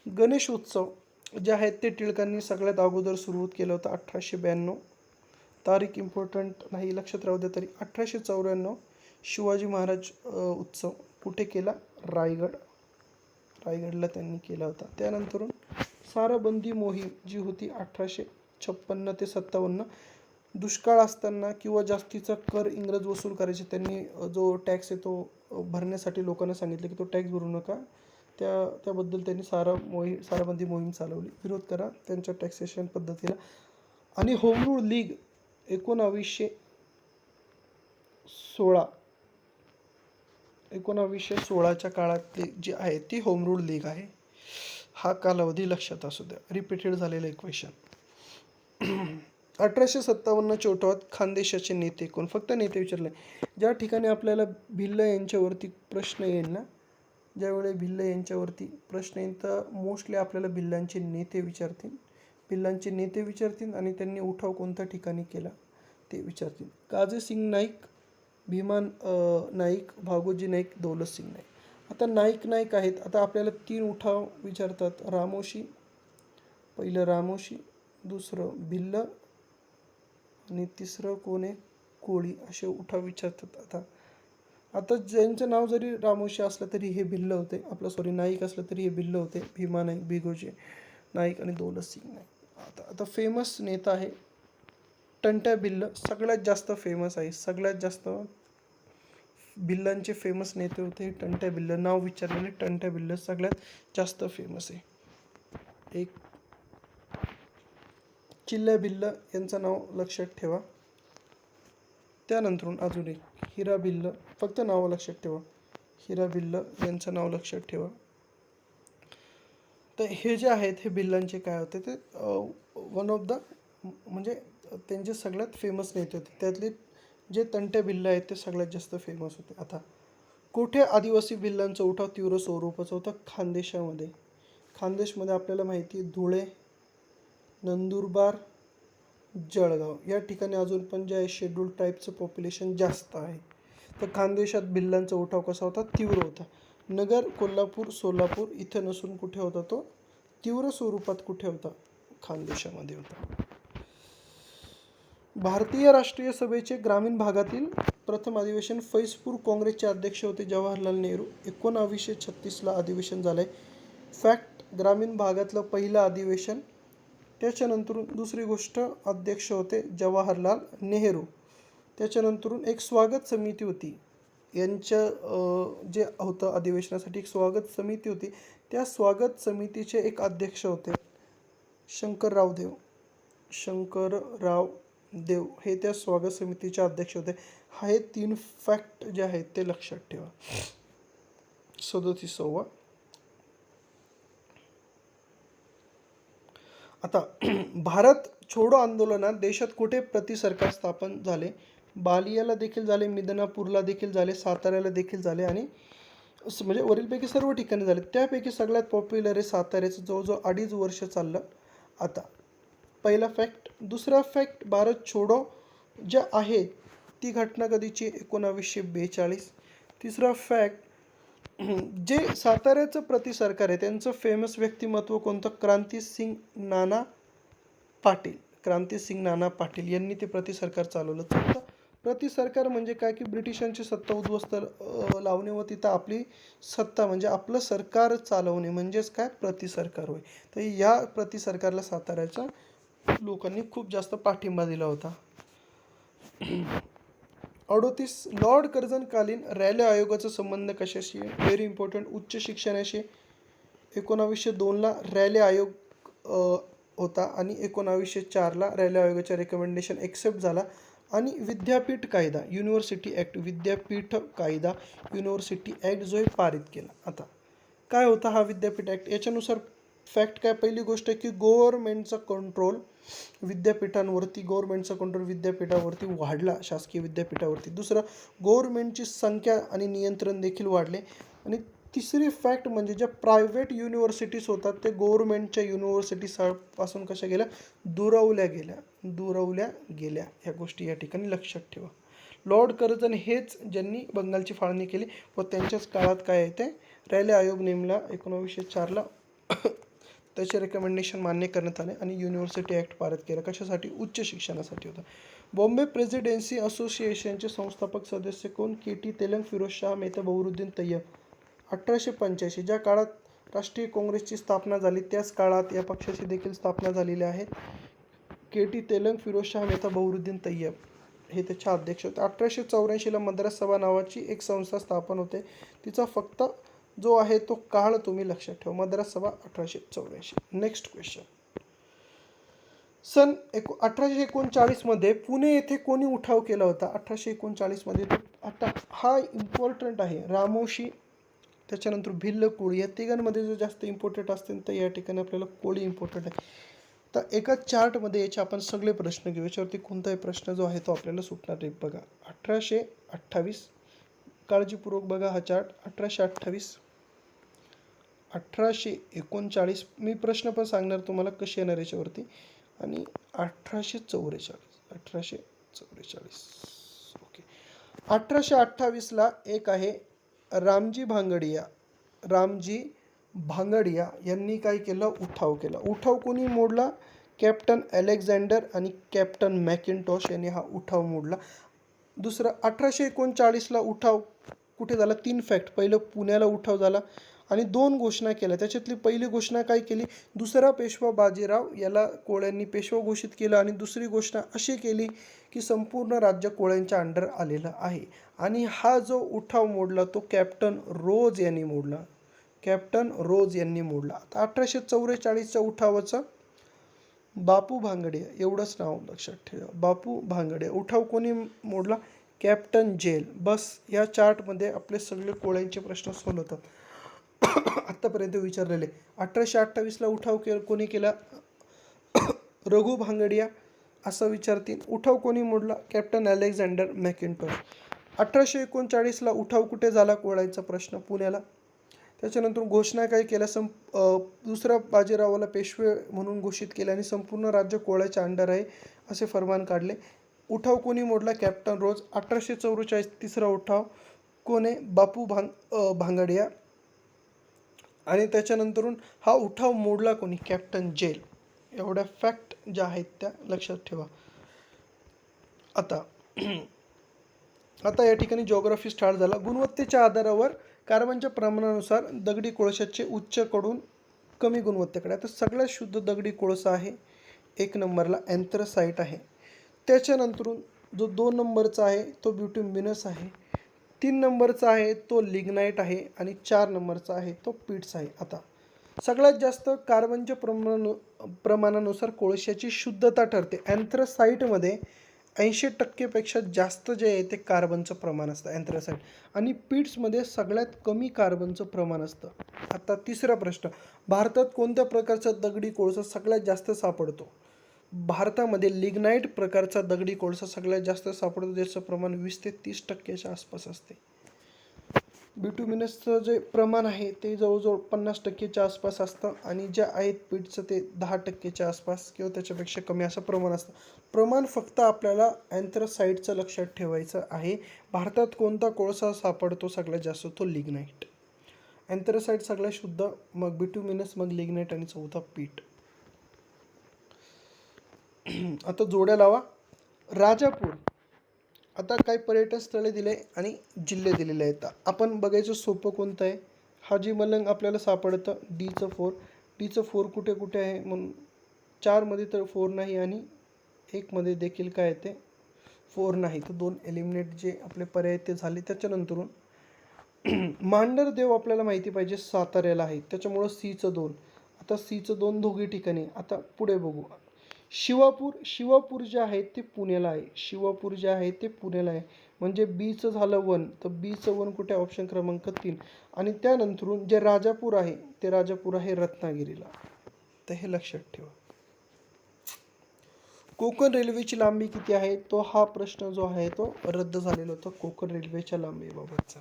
गणेश उत्सव जे आहेत ते टिळकांनी सगळ्यात अगोदर सुरू केलं होतं 1892. तारीख इम्पॉर्टंट नाही, लक्षात राहू द्या तरी. 1894 शिवाजी महाराज उत्सव कुठे केला, रायगडला त्यांनी केला होता. त्यानंतरून साराबंदी मोहीम जी होती 1856 ते 57. दुष्काळ असताना किंवा जास्तीचा कर इंग्रज वसूल करायचे, त्यांनी जो टॅक्स आहे तो भरण्यासाठी लोकांना सांगितलं की तो टॅक्स भरू नका. त्याबद्दल त्यांनी साराबंदी मोहीम चालवली. विरोध करा त्यांच्या टॅक्सेशन पद्धतीला. आणि होम रूल लीग 1916च्या काळातली जी आहे ती होम रूल लीग आहे. हा कालावधी लक्षात असू द्या, रिपीटेड झालेलं क्वेश्चन. 1857च्या उठावात खानदेशाचे नेते कोण, फक्त नेते विचारले. ज्या ठिकाणी आपल्याला भिल्ल यांच्यावरती प्रश्न येईल ना, ज्यावेळी भिल्ल यांच्यावरती प्रश्न येईल तर मोस्टली आपल्याला भिल्लांचे नेते विचारतील आणि त्यांनी उठाव कोणत्या ठिकाणी केला ते विचारतील. काझी सिंग नाईक, भीमा नाईक, भागोजी नाईक, दौलत सिंग नाईक. आता नाईक आहेत. आता आपल्याला 3 उठाव विचारतात. पहिलं रामोशी, दुसरं भिल्ल आणि तिसरं कोण आहे, कोळी, असे उठाव विचारतात. आता ज्यांचं नाव जरी रामोशी असलं तरी हे भिल्ल होते, नाईक असलं तरी हे भिल्ल होते. भीमा नाईक, भिगोजी नाईक आणि दौलत सिंग नाईक. आता फेमस नेता आहे टंट्या भिल्ल, सगळ्यात जास्त फेमस आहे. सगळ्यात जास्त भिल्लांचे फेमस नेते होते टंट्या भिल्ल. नाव विचारलेले टंट्या भिल्ल सगळ्यात जास्त फेमस आहे. एक चिल्ल्या भिल्ल यांचं नाव लक्षात ठेवा. त्यानंतर अजून एक हिरा भिल्ल, फक्त नाव लक्षात ठेवा. हिरा भिल्ल यांचं नाव लक्षात ठेवा. तर हे जे आहेत हे भिल्लांचे काय होते ते वन ऑफ द म्हणजे त्यांचे सगळ्यात फेमस नेते होते. त्यातले जे तंट्या भिल्ल आहेत ते सगळ्यात जास्त फेमस होते. आता कुठे आदिवासी भिल्लांचा उठाव तीव्र स्वरूपाचा होता, खानदेशमध्ये आपल्याला माहिती आहे धुळे, नंदुरबार, जळगाव या ठिकाणी अजून पण जे आहे शेड्यूल ट्राईबचं पॉप्युलेशन जास्त आहे. तर खानदेशात भिल्लांचा उठाव कसा होता, तीव्र होता. नगर, कोल्हापूर, सोलापूर इथं नसून कुठे होता तो तीव्र स्वरूपात कुठे होता, खानदेशामध्ये होता. भारतीय राष्ट्रीय सभेचे ग्रामीण भागातील प्रथम अधिवेशन फैजपूर काँग्रेसचे अध्यक्ष होते जवाहरलाल नेहरू. 1936ला अधिवेशन झालंय. फॅक्ट ग्रामीण भागातलं पहिलं अधिवेशन. त्याच्यानंतर दुसरी गोष्ट, अध्यक्ष होते जवाहरलाल नेहरू. त्याच्यानंतरून एक स्वागत समिती होती. यांच्या जे होतं अधिवेशनासाठी एक स्वागत समिती होती. त्या स्वागत समितीचे एक अध्यक्ष होते शंकरराव देव. शंकरराव देव हे त्या स्वागत समितीचे अध्यक्ष होते. हे 3 फॅक्ट जे आहेत ते लक्षात ठेवा. 37वा. आता भारत छोडो आंदोलनात देशात कुठे प्रतिसरकार स्थापन झाले? बालियाला देखील झाले, मिदनापूरला देखील झाले, साताऱ्याला देखील झाले आणि म्हणजे वरीलपैकी सर्व ठिकाणी झाले. त्यापैकी सगळ्यात पॉप्युलर आहे साताऱ्याचं, जवळजवळ 2.5 वर्ष चाललं. आता पहिला फॅक्ट. दुसरा फॅक्ट, भारत छोडो ज्या आहेत ती घटना कधीची? 1942. तिसरा फॅक्ट, जे साताऱ्याचं प्रतिसरकार आहे त्यांचं फेमस व्यक्तिमत्व कोणतं? क्रांतिसिंग नाना पाटील. क्रांतिसिंग नाना पाटील यांनी ते प्रतिसरकार चालवलं. चौथं, प्रतिसरकार म्हणजे काय? की ब्रिटिशांची सत्ता उद्ध्वस्त लावणे व तिथं आपली सत्ता म्हणजे आपलं सरकार चालवणे म्हणजेच काय? प्रतिसरकार होय. तर या प्रतिसरकारला साताऱ्याच्या लोकांनी खूप जास्त पाठिंबा दिला होता. 38, लॉर्ड कर्झनकालीन रॅले आयोगाचा संबंध कशाशी आहे? व्हेरी इम्पॉर्टंट, उच्च शिक्षणाशी. 1902ला रॅले आयोग होता आणि 1904ला रॅले आयोगाच्या रेकमेंडेशन एक्सेप्ट झाला आणि विद्यापीठ कायदा, युनिव्हर्सिटी ॲक्ट, विद्यापीठ कायदा, युनिव्हर्सिटी ॲक्ट जो आहे पारित केला. आता काय होता हा विद्यापीठ ॲक्ट? याच्यानुसार फॅक्ट काय? पहिली गोष्ट की गव्हर्नमेंटचा कंट्रोल विद्यापीठांवरती, गव्हर्नमेंटचा कंट्रोल विद्यापीठावरती वाढला, शासकीय विद्यापीठावरती. दुसरं, गव्हर्नमेंटची संख्या आणि नियंत्रण देखील वाढले. आणि तिसरी फॅक्ट म्हणजे ज्या प्रायव्हेट युनिव्हर्सिटीज होतात ते गव्हर्नमेंटच्या युनिव्हर्सिटीपासून कशा गेल्या? दुरावल्या गेल्या. ह्या गोष्टी या ठिकाणी लक्षात ठेवा. लॉर्ड कर्झन हेच ज्यांनी बंगालची फाळणी केली व त्यांच्याच काळात काय आहे ते रॅले आयोग नेमला 1904ला. त्याचे रेकमेंडेशन मान्य करण्यात आले आणि युनिव्हर्सिटी ॲक्ट पारित केला. कशासाठी? उच्च शिक्षणासाठी होता. बॉम्बे प्रेसिडेन्सी असोसिएशनचे संस्थापक सदस्य कोण? के.टी. तेलंग, फिरोजशाह मेहता, बहरुद्दीन तय्यब. 1885, ज्या काळात राष्ट्रीय काँग्रेसची स्थापना झाली त्याच काळात या पक्षाची देखील स्थापना झालेली आहे. के.टी. तेलंग, फिरोजशाह मेहता, बहरुद्दीन तय्यब हे त्याचे अध्यक्ष होते. 1884ला मद्रास सभा नावाची एक संस्था स्थापन होते. तिचा फक्त जो आहे तो काळ तुम्ही लक्षात ठेवा. मद्रास सभा 1884. Next question. सन 1839 मध्ये पुणे येथे कोणी उठाव केला होता? 1839 मध्ये. आता हा इम्पॉर्टंट आहे. रामोशी, त्याच्यानंतर भिल्ल कोळी, या तिघांमध्ये जो जास्त इम्पॉर्टंट असतील तर या ठिकाणी आपल्याला कोळी इम्पॉर्टंट आहे. तर एका चार्टमध्ये याचे आपण सगळे प्रश्न घेऊ. याच्यावरती कोणताही प्रश्न जो आहे तो आपल्याला सुटणार नाही. बघा 1828, काळजीपूर्वक बघा हा चार्ट. 1828, 1839, मी प्रश्न पण सांगणार तुम्हाला कसे येणार याच्यावरती. आणि 1844. ओके. 1828ला एक आहे रामजी भांगडिया यांनी काय केलं? उठाव केला. उठाव कोणी मोडला? कॅप्टन अलेक्झांडर आणि कॅप्टन मॅकिंटॉश यांनी हा उठाव मोडला. दुसरं, 1839ला उठाव कुठे झाला? 3 फॅक्ट. पहिलं, पुण्याला उठाव झाला आणि 2 घोषणा केल्या. त्याच्यातली पहिली घोषणा काय केली? दुसरा पेशवा बाजीराव याला कोळ्यांनी पेशवा घोषित केलं आणि दुसरी घोषणा अशी केली की संपूर्ण राज्य कोळ्यांच्या अंडर आलेलं आहे. आणि हा जो उठाव मोडला तो कॅप्टन रोज यांनी मोडला. आता 1844च्या उठावाचं बापू भांगडिया एवढंच नाव लक्षात ठेवा. बापू भांगडिया. उठाव कोणी मोडला? Captain gel. बस या चार्टमध्ये आपले सगळे कोळ्यांचे प्रश्न सॉल्व्ह होतात आत्तापर्यंत विचारलेले. 1828ला उठाव कोणी केला? रघु भांगडिया असं विचारतील. उठाव कोणी मोडला? Captain Alexander मॅकिंटॉश. 1839ला उठाव कुठे झाला? कोळ्यांचा प्रश्न पुण्याला. त्याच्यानंतर घोषणा काय केल्या? दुसऱ्या बाजीरावाला पेशवे म्हणून घोषित केले आणि संपूर्ण राज्य कोळ्याच्या अंडर आहे असे फरमान काढले. उठाव कोणी मोडला? कॅप्टन रोज. 1844 तिसरा उठाव कोण आहे? बापू भांगडिया. आणि त्याच्यानंतरून हा उठाव मोडला कोणी? Captain gel. एवढ्या फॅक्ट ज्या आहेत त्या लक्षात ठेवा. आता या ठिकाणी जिओग्राफी स्टार्ट झाला. गुणवत्तेच्या आधारावर कार्बनच्या प्रमाणानुसार दगडी कोळशाचे उच्च कडून कमी गुणवत्तेकडे. आता सगळ्यात शुद्ध दगडी कोळसा आहे 1 नंबरला अँथ्रासाइट आहे. त्याच्यानंतरून जो 2 नंबरचा आहे तो बिट्युमिनस आहे. 3 नंबरचा आहे तो लिग्नाइट आहे आणि 4 नंबरचा आहे तो पिट्स आहे. आता सगळ्यात जास्त कार्बनच्या प्रमाणानुसार कोळशाची शुद्धता ठरते. अँथ्रासाइटमध्ये 80% पेक्षा जास्त जे आहे ते कार्बनचं प्रमाण असतं अँथ्रासाइट, आणि पिट्समध्ये सगळ्यात कमी कार्बनचं प्रमाण असतं. आता तिसरा प्रश्न, भारतात कोणत्या प्रकारचा दगडी कोळसा सगळ्यात जास्त सापडतो? भारतामध्ये लिग्नाइट प्रकारचा दगडी कोळसा सगळ्यात जास्त सापडतो, ज्याचं प्रमाण 20 ते 30% आसपास असते. बिट्युमिनसचं जे प्रमाण आहे ते जवळजवळ 50% आसपास असतं, आणि जे आहेत पिटचं ते 10% आसपास किंवा त्याच्यापेक्षा कमी असं प्रमाण असतं. प्रमाण फक्त आपल्याला अँथ्रासाइटचं लक्षात ठेवायचं आहे. भारतात कोणता कोळसा सापडतो सगळ्यात जास्त? तो लिग्नाइट. अँथ्रासाइट सगळ्यात शुद्ध, मग बिट्युमिनस, मग लिग्नाइट आणि चौथा पीठ. आता जोड्या लावा. राजापूर. आता काही पर्यटन स्थळे दिले आणि जिल्हे दिलेले आहेत. आपण बघायचं सोपं कोणतं आहे? हाजी मलंग आपल्याला सापडतं डीचं 4. डीचं 4 कुठे कुठे आहे? म्हणून 4मध्ये तर 4 नाही आणि 1मध्ये देखील काय येते 4 नाही. तर 2 एलिमिनेट जे आपले पर्याय ते झाले. त्याच्यानंतरून मांढरदेव आपल्याला माहिती पाहिजे साताऱ्याला आहे, त्याच्यामुळं सीचं 2. आता सीचं 2 दोघी ठिकाणी. आता पुढे बघू. शिवापूर जे आहे ते पुण्याला आहे. शिवापूर जे आहे ते पुण्याला आहे. म्हणजे बीचं झालं 1, तर बीचं 1 कुठे? ऑप्शन क्रमांक 3. आणि त्यानंतरून जे राजापूर आहे ते राजापूर आहे रत्नागिरीला. तर हे लक्षात ठेवा. कोकण रेल्वेची लांबी किती आहे? तो हा प्रश्न जो आहे तो रद्द झालेला होता कोकण रेल्वेच्या लांबीबाबतचा.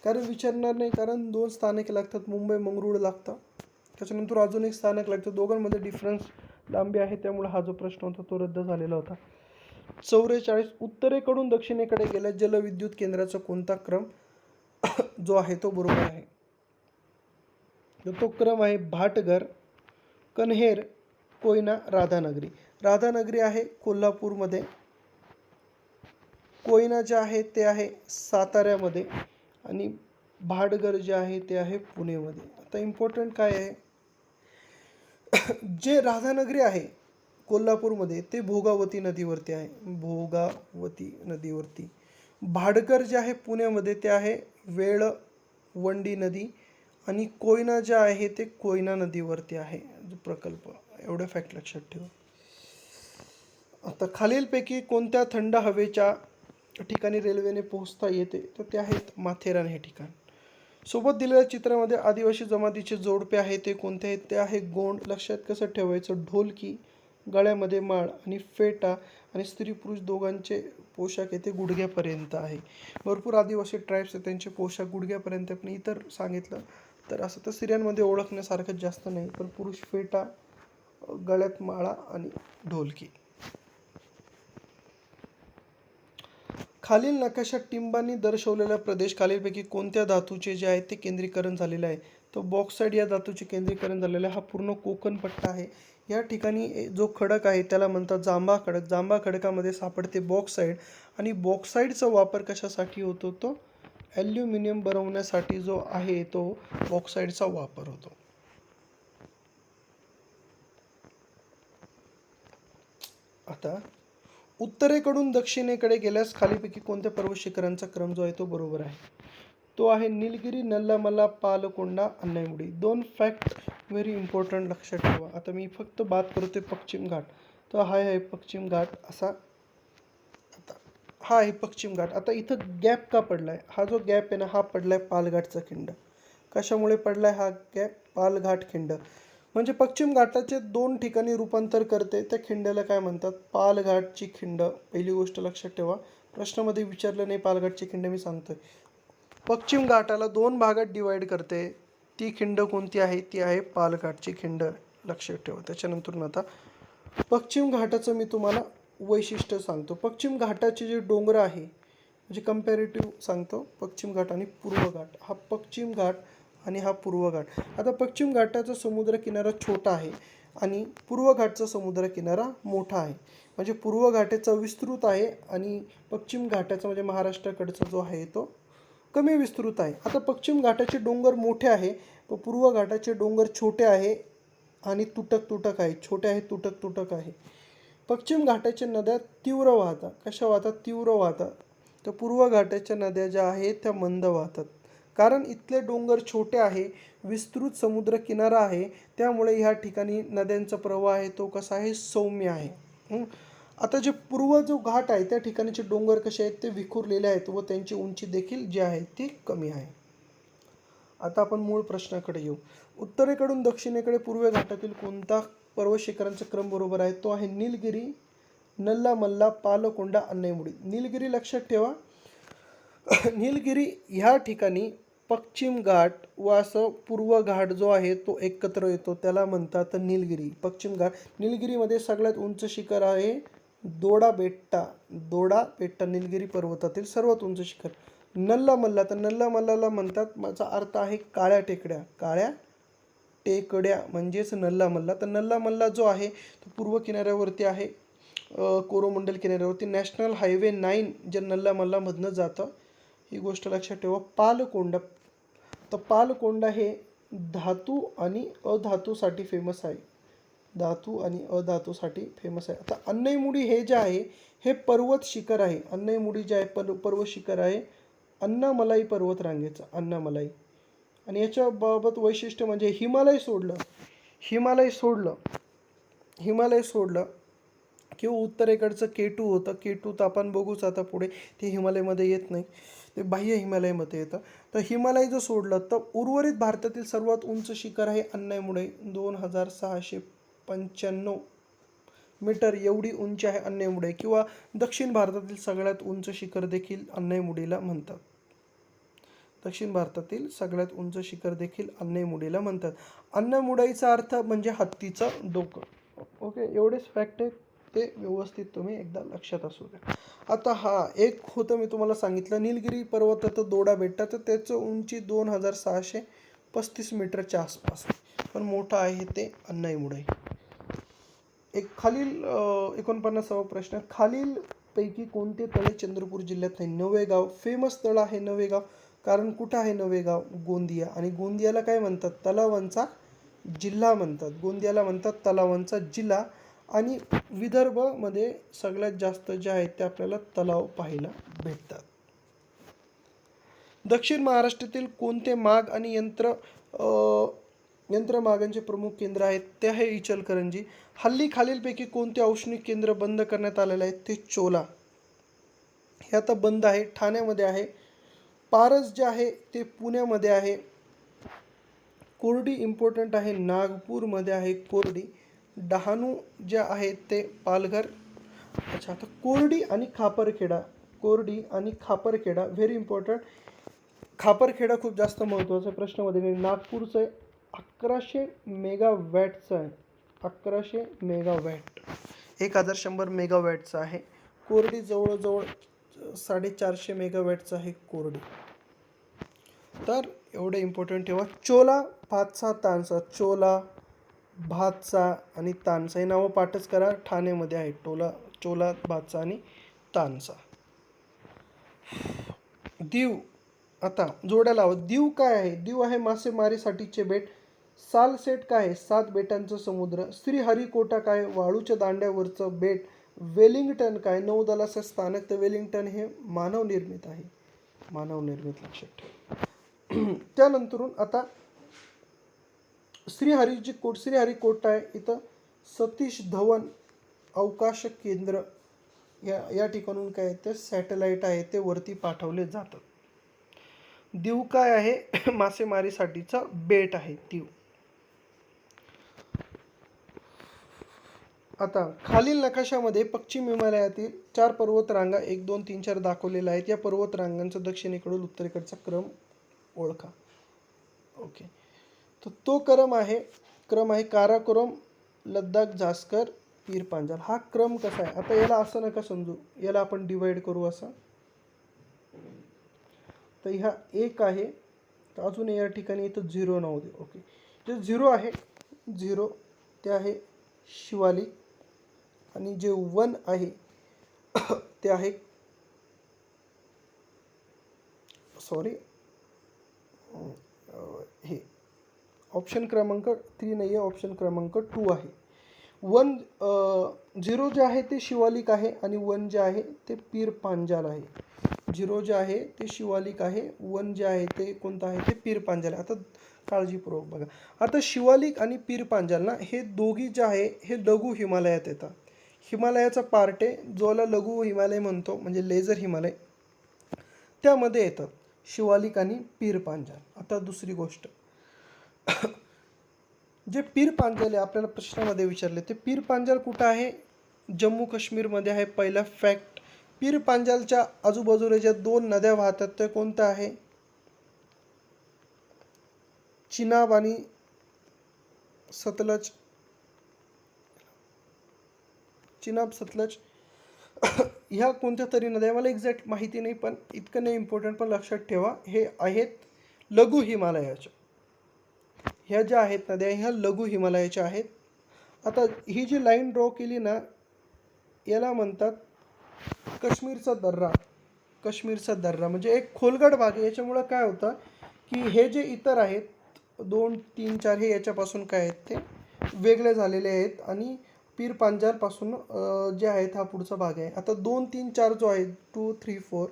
कारण विचारणार नाही, कारण 2 स्थानके लागतात, मुंबई मंगरुळ लागतं, त्याच्यानंतर अजून एक स्थानक लागतं, दोघांमध्ये डिफरन्स लांबी आहे, त्यामुळे हा जो प्रश्न होता तो रद्द झालेला होता. 44. उत्तरेकडून दक्षिणेकडे गेल्या जलविद्युत केंद्राचा कोणता क्रम जो आहे तो बरोबर आहे? तर तो क्रम आहे भाटघर, कन्हेर, कोयना, राधानगरी. राधानगरी आहे कोल्हापूरमध्ये, कोयना जे आहे ते आहे साताऱ्यामध्ये, आणि भाटघर जे आहे ते आहे पुणेमध्ये. आता इम्पॉर्टंट काय आहे, जे राधानगरी आहे कोल्हापूरमध्ये ते भोगावती नदीवरती आहे, भोगावती नदीवरती. भाटघर जे आहे पुण्यामध्ये ते आहे वेळवंडी नदी, आणि कोयना जे आहे ते कोयना नदीवरती आहे जो प्रकल्प. एवढे फॅक्ट लक्षात ठेवा. आता खालीलपैकी कोणत्या थंड हवेच्या ठिकाणी रेल्वेने पोहोचता येते? तर ते आहेत माथेरान हे ठिकाण. सोबत दिलेल्या चित्रामध्ये आदिवासी जमातीचे जोडपे आहे ते कोणते आहेत? ते आहे गोंड. लक्षात कसं ठेवायचं? ढोलकी, गळ्यामध्ये माळ आणि फेटा, आणि स्त्री पुरुष दोघांचे पोशाख येते गुडघ्यापर्यंत आहे. भरपूर आदिवासी ट्राईब्स आहेत त्यांचे पोशाख गुडघ्यापर्यंत, पण इतर सांगितलं तर असं तर स्त्रियांमध्ये ओळखण्यासारखं जास्त नाही, पण पुरुष फेटा, गळ्यात माळा आणि ढोलकी. खालील नकाशात टिंबांनी दर्शवलेला प्रदेश खालीलपैकी कोणत्या धातूचे जे आहे ते केंद्रीकरण झालेले आहे? तो बॉक्साईड या धातूचे केंद्रीकरण झालेलं आहे. हा पूर्ण कोकण पट्टा आहे. या ठिकाणी जो खडक आहे त्याला म्हणतात जांभा खडक. जांभा खडकामध्ये सापडते बॉक्साईड, आणि बॉक्साईडचा वापर कशासाठी होतो? तो ॲल्युमिनियम बनवण्यासाठी जो आहे तो बॉक्साईडचा वापर होतो. आता उत्तरेकडून दक्षिणेकडे गेल्यास खालीपैकी कोणत्या पर्वत शिखरांचा क्रम जो आहे तो बरोबर आहे? तो आहे Nilgiri, Nallamala, Palkonda, Anaimudi. 2 fact very important लक्षात ठेवा. आता मी फक्त बात करतोय पश्चिम घाट. तर हा आहे पश्चिम घाट असा. आता हा आहे पश्चिम घाट. आता इथं गॅप का पडलाय? हा जो गॅप आहे ना हा पडलाय पालघाटचा खिंड. कशामुळे पडलाय हा गॅप? पालघाट खिंड. म्हणजे पश्चिम घाटाचे 2 ठिकाणी रूपांतर करते, त्या खिंड्याला काय म्हणतात? पालघाटची खिंड. पहिली गोष्ट लक्षात ठेवा, प्रश्नामध्ये विचारलं नाही पालघाटची खिंड, मी सांगतोय. पश्चिम घाटाला 2 भागात डिवाइड करते, ती खिंड कोणती आहे? ती आहे पालघाटची खिंड. लक्षात ठेवा. त्याच्यानंतर आता पश्चिम घाटाचं मी तुम्हाला वैशिष्ट्य सांगतो. पश्चिम घाटाचे जे डोंगर आहे म्हणजे कम्पॅरेटिव्ह सांगतो, पश्चिम घाट आणि पूर्व घाट. हा पश्चिम घाट आणि हा पूर्व घाट. आता पश्चिम घाटाचा समुद्र किनारा छोटा आहे आणि पूर्व घाटचा समुद्र किनारा मोठा आहे. म्हणजे पूर्व घाटाचा विस्तृत आहे आणि पश्चिम घाटाचा म्हणजे महाराष्ट्राकडचा जो आहे तो कमी विस्तृत आहे. आता पश्चिम घाटाचे डोंगर मोठे आहे व पूर्व घाटाचे डोंगर छोटे आहे आणि तुटक तुटक आहे. छोटे आहे, तुटक तुटक आहे. पश्चिम घाटाच्या नद्या तीव्र वाहतात. कशा वाहतात? तीव्र वाहतात. तर पूर्व घाटाच्या नद्या ज्या आहेत त्या मंद वाहतात. कारण इथले डोंगर छोटे आहे, विस्तृत समुद्र किनारा आहे, त्यामुळे ह्या ठिकाणी नद्यांचा प्रवाह आहे तो कसा आहे? सौम्य आहे. आता जे पूर्व जो घाट आहे त्या ठिकाणचे डोंगर कसे आहेत? ते विखुरलेले आहेत व त्यांची उंची देखील जी आहे ती कमी आहे. आता आपण मूळ प्रश्नाकडे येऊ. उत्तरेकडून दक्षिणेकडे पूर्व घाटातील कोणता पर्वत शिखरांचा क्रम बरोबर आहे? तो आहे निलगिरी, नल्लामल्ला, पालकोंडा, अन्नैमुडी. निलगिरी लक्षात ठेवा. निलगिरी ह्या ठिकाणी पश्चिम घाट व असं पूर्व घाट जो आहे तो एकत्र येतो, त्याला म्हणतात निलगिरी. पश्चिम घाट. निलगिरीमध्ये सगळ्यात उंच शिखर आहे दोडा बेट्टा निलगिरी पर्वतातील सर्वात उंच शिखर. नल्लामल्ला, तर नल्लामल्लाला म्हणतात, माझा अर्थ आहे काळ्या टेकड्या. काळ्या टेकड्या म्हणजेच नल्लामल्ला. तर नल्लामल्ला जो आहे तो पूर्व किनाऱ्यावरती आहे, कोरोमंडल किनाऱ्यावरती. नॅशनल हायवे 9 जे नल्लामल्लामधनं जातं, ही गोष्ट लक्षात ठेवा. पालकोंडा, तर पालकोंडा हे धातू आणि अधातूसाठी फेमस आहे. धातू आणि अधातूसाठी फेमस आहे. आता अन्नैमुडी हे जे आहे हे पर्वत शिखर आहे. अन्नैमुडी जे आहे पर्वत शिखर आहे अन्नामलाई पर्वत रांगेचं, अन्नामलाई. आणि याच्याबाबत वैशिष्ट्य म्हणजे हिमालय सोडलं किंवा उत्तरेकडचं K2 होतं. K2 तर आपण बघूच आता पुढे, ते हिमालयमध्ये येत नाही, ते बाह्य हिमालयमध्ये येतं. तर हिमालय जर सोडलं तर उर्वरित भारतातील सर्वात उंच शिखर आहे अन्नैमुडी. 2695 मीटर एवढी उंची आहे अन्नैमुडी. किंवा दक्षिण भारतातील सगळ्यात उंच शिखर देखील अन्नैमुडीला म्हणतात. दक्षिण भारतातील सगळ्यात उंच शिखर देखील अन्नैमुडीला म्हणतात. अन्नैमुडीचा अर्थ म्हणजे हत्तीचं डोकं. ओके, एवढेच फॅक्ट आहेत, ते व्यवस्थित तुम्ही एकदा लक्षात असू द्या. आता एक होतं मी तुम्हाला सांगितलं निलगिरी पर्वताचं दोडा बेट्टा, तर त्याचं उंची 2635 मीटरच्या आसपास, पण मोठं आहे ते अन्नैमुडी. खालील 49वा प्रश्न. खालील पैकी कोणते तळे चंद्रपूर जिल्ह्यात नाही? नवेगाव फेमस तळ आहे नवेगाव. कारण कुठं आहे नवेगाव? गोंदिया. आणि गोंदियाला काय म्हणतात? तलावांचा जिल्हा म्हणतात. गोंदियाला म्हणतात तलावांचा जिल्हा. आणि विदर्भमध्ये सगळ्यात जास्त जे आहेत ते आपल्याला तलाव पाहायला भेटतात. दक्षिण महाराष्ट्रातील कोणते माग आणि यंत्रमागांचे प्रमुख केंद्र आहेत? ते आहे इचलकरंजी. हल्ली खालीलपैकी कोणते औष्णिक केंद्र बंद करण्यात आलेले आहेत? ते चोला. हे आता बंद आहे, ठाण्यामध्ये आहे. पारस जे आहे ते पुण्यामध्ये आहे. कोरडी इम्पॉर्टंट आहे, नागपूरमध्ये आहे कोरडी. डहाणू जे आहेत ते पालघर. अच्छा, आता कोरडी आणि खापरखेडा व्हेरी इम्पॉर्टंट. खापरखेडा खूप जास्त महत्त्वाचा प्रश्नामध्ये नाही. नागपूरचं आहे, 1100 मेगावॅटचं आहे. 1100 मेगावॅट, 1100 मेगावॅटचं आहे. कोरडी जवळजवळ 450 मेगावॅटचं आहे कोरडी. तर एवढे इम्पॉर्टंट ठेवा. चोला, भातसा, तानसा. चोला, भातसा आणि तानसा हे नावं पाठच करा. ठाण्यामध्ये आहे चोला, भातसा आणि तानसा. दीव, आता जोड्या लावा. दीव काय आहे? दीव आहे मासेमारीसाठीचे बेट. सालसेट काय आहे? 7 बेटांचा समुद्र. श्रीहरिकोटा काय? वाळूच्या दांड्यावरचं बेट. वेलिंग्टन काय? नौदलाचं स्थानक. तर वेलिंग्टन हे मानवनिर्मित आहे, मानवनिर्मित, लक्षात ठेवा. त्यानंतरून आता श्रीहरिकोटा आहे. इथं सतीश धवन अवकाश केंद्र या ठिकाणून काय आहे ते सॅटेलाईट आहे ते वरती पाठवले जातात. दीव काय आहे? मासेमारीसाठीचा बेट आहे दीव. आता खालील नकाशामध्ये पश्चिम हिमालयातील 4 पर्वतरांगा 1, 2, 3, 4 दाखवलेल्या आहेत. या पर्वतरांगांचा दक्षिणेकडून उत्तरेकडचा क्रम ओळखा. ओके, तर तो क्रम आहे काराकोरम, लडाख, जास्कर, पीर पांजाल. हा क्रम कसा आहे? आता याला असं नका समजू, याला आपण डिवाइड करू असं. तर ह्या 1 आहे, तर अजून या ठिकाणी इथं 0 नाव दे. ओके, जे 0 आहे 0 ते आहे शिवालिक. आणि जे 1 आहे ते आहे सॉरी हे ऑप्शन क्रमांक 3 नाही आहे, ऑप्शन क्रमांक 2 आहे. 0 जे आहे ते शिवालिक आहे आणि 1 जे आहे ते पीर पांजाल आहे. 0 जे आहे ते शिवालिक आहे, 1 जे आहे ते कोणतं आहे ते पीर पांजाल आहे. आता काळजीपूर्वक बघा. आता शिवालिक आणि पीर पांजाल ना हे दोघी जे आहे हे लघु हिमालयात येतात. हिमालयाचा पार्ट आहे ज्याला लघु हिमालय म्हणतो, म्हणजे लेझर हिमालय, त्यामध्ये येतात शिवालिक आणि पीर पांजाल. आता दुसरी गोष्ट, जे पीर पांजाल आहे आपल्याला प्रश्नामध्ये विचारले, ते पीर पांजाल कुठं आहे? जम्मू काश्मीरमध्ये आहे. पहिला फॅक्ट. पीर पांजालच्या आजूबाजूला ज्या 2 नद्या वाहतात त्या कोणत्या आहे? चिनाब आणि सतलज. चिनाब सतलज ह्या कोणत्या तरी नद्या, मला एक्झॅक्ट माहिती नाही, पण इतकं नाही इम्पॉर्टंट, पण लक्षात ठेवा हे आहेत लघु हिमालयाच्या. ह्या ज्या आहेत नद्या ह्या लघु हिमालयाच्या आहेत. आता ही जी लाईन ड्रॉ केली ना याला म्हणतात काश्मीरचा दर्रा. काश्मीरचा दर्रा म्हणजे एक खोलगट भाग आहे. याच्यामुळं काय होतं की हे जे इतर आहेत 2, 3, 4 हे याच्यापासून काय आहेत ते वेगळे झालेले आहेत आणि पीर पांजालपासून जे आहेत हा पुढचा भाग आहे. आता 2, 3, 4 जो आहे 2, 3, 4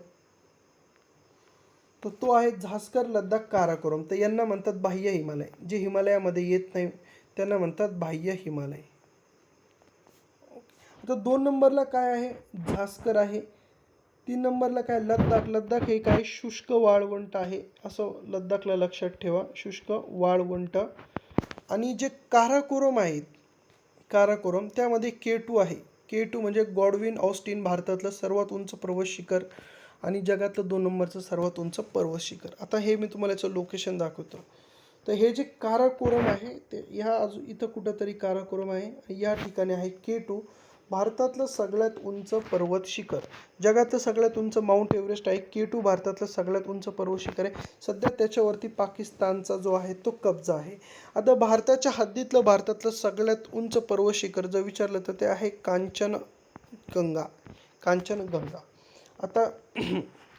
तर तो आहे झास्कर, लडाख, काराकोरम. तर यांना म्हणतात बाह्य हिमालय. जे हिमालयामध्ये येत नाही त्यांना म्हणतात बाह्य हिमालय. आता 2 नंबरला काय आहे? झास्कर आहे. 3 नंबरला काय? लडाख. लडाख हे काय? शुष्क वाळवंट आहे, असं लडाखला लक्षात ठेवा, शुष्क वाळवंट. आणि जे काराकोरम आहेत, काराकोरम त्यामध्ये K2 आहे. K2 म्हणजे गॉडविन ऑस्टिन, भारतातलं सर्वात उंच पर्वत शिखर आणि जगातलं 2 नंबरचं सर्वात उंच पर्वत शिखर. आता हे मी तुम्हाला याचं लोकेशन दाखवतो. तर हे जे काराकोरम आहे ते ह्या इथं कुठंतरी काराकोरम आहे, या ठिकाणी आहे K2. भारतातलं सगळ्यात उंच पर्वत शिखर. जगातलं सगळ्यात उंच माउंट एव्हरेस्ट आहे. K2 भारतातलं सगळ्यात उंच पर्वत शिखर आहे. सध्या त्याच्यावरती पाकिस्तानचा जो आहे तो कब्जा आहे. आता भारताच्या हद्दीतलं भारतातलं सगळ्यात उंच पर्वत शिखर जर विचारलं तर ते आहे कांचनगंगा. कांचनगंगा. आता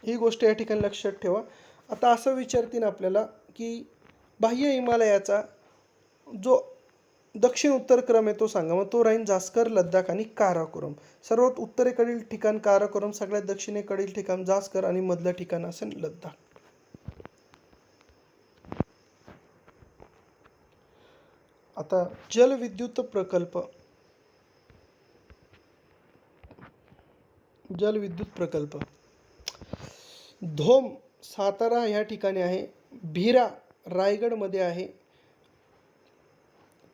ही गोष्ट या ठिकाणी लक्षात ठेवा. आता असं विचारतील आपल्याला की बाह्य हिमालयाचा जो दक्षिण उत्तर क्रम आहे तो सांगा. मग तो राहील झास्कर, लडाख आणि काराकोरम. सर्वात उत्तरेकडील ठिकाण काराकोरम, सगळ्यात दक्षिणेकडील ठिकाण झास्कर आणि मधलं ठिकाण असेल लडाख. आता जलविद्युत प्रकल्प. जलविद्युत प्रकल्प धोम सातारा या ठिकाणी आहे. भीरा रायगडमध्ये आहे.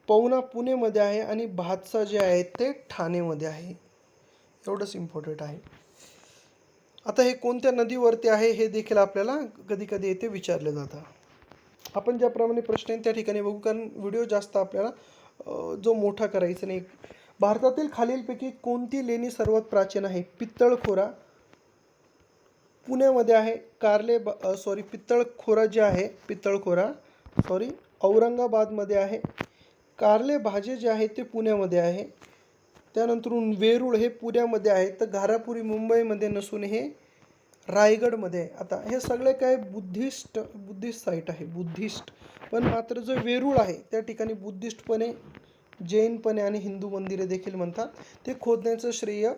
पवना पुणेमध्ये आहे आणि भातसा जे आहे ते ठाणेमध्ये आहे. एवढंच इम्पॉर्टंट आहे. आता हे कोणत्या नदीवरती आहे हे देखील आपल्याला कधी कधी येथे विचारले जातं. आपण ज्याप्रमाणे प्रश्न आहे त्या ठिकाणी बघू, कारण व्हिडिओ जास्त आपल्याला जो मोठा करायचा नाही. भारतातील खालीलपैकी कोणती लेणी सर्वात प्राचीन आहे? पित्तळखोरा पुण्यामध्ये आहे. पित्तळखोरा जे आहे औरंगाबादमध्ये आहे. कारले भाजे जे आहे ते पुण्यामध्ये आहे. त्यानंतरून वेरूळ हे पुण्यामध्ये आहे. तर घारापुरी मुंबईमध्ये नसून हे रायगडमध्ये आहे. आता हे सगळे काय बुद्धिस्ट साईट आहे, बुद्धिस्ट. पण मात्र जो वेरूळ आहे त्या ठिकाणी बुद्धिस्ट पण आहे, जैन पण आहे आणि हिंदू मंदिरे देखील म्हणतात. ते खोदण्याचं श्रेय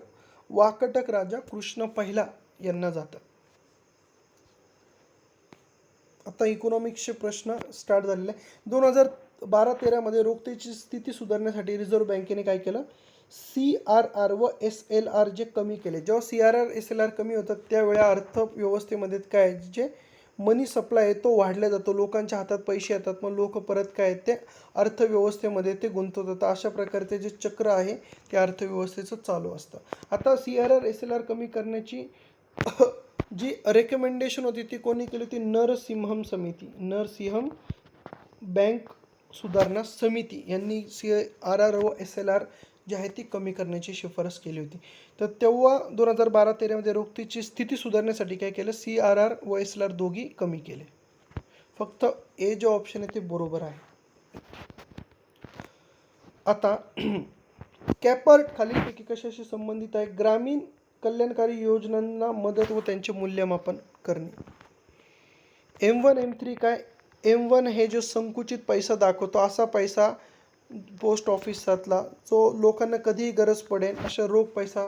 वाकटक राजा कृष्ण पहिला यांना जातं. आता इकॉनॉमिक्सचे प्रश्न स्टार्ट झालेले आहे. 2012-13 मध्ये रोखतेची स्थिती सुधारण्यासाठी रिझर्व्ह बँकेने काय केलं? CRR व SLR जे कमी केले. जेव्हा CRR SLR कमी होतात त्यावेळेला अर्थव्यवस्थेमध्ये काय जे मनी सप्लाय आहे तो वाढला जातो. लोकांच्या हातात पैसे येतात, मग लोक परत काय ते अर्थव्यवस्थेमध्ये ते गुंतवतात. अशा प्रकारचे जे चक्र आहे ते अर्थव्यवस्थेचं चालू असतं. आता CRR SLR कमी करण्याची जी रेकमेंडेशन होती ती कोणी केली होती? नरसिंहम समिती. नरसिंहम बँक सुधारणा समिती यांनी CRR व SLR जी आहे ती कमी करण्याची शिफारस केली होती. तर तेव्हा 2012-13 मध्ये रोखतेची स्थिती सुधारण्यासाठी काय केलं? CRR व SLR दोघी कमी केले. फक्त ए जे ऑप्शन आहे ते बरोबर आहे. आता कॅपर्ट खालीलपैकी कशाशी संबंधित आहे? ग्रामीण कल्याणकारी योजनांना मदत व त्यांचे मूल्यमापन करणे. M1 M3 काय? M1 हे जो संकुचित पैसा दाखवतो, असा पैसा पोस्ट ऑफिसातला जो लोकांना कधीही गरज पडेल अशा रोख पैसा,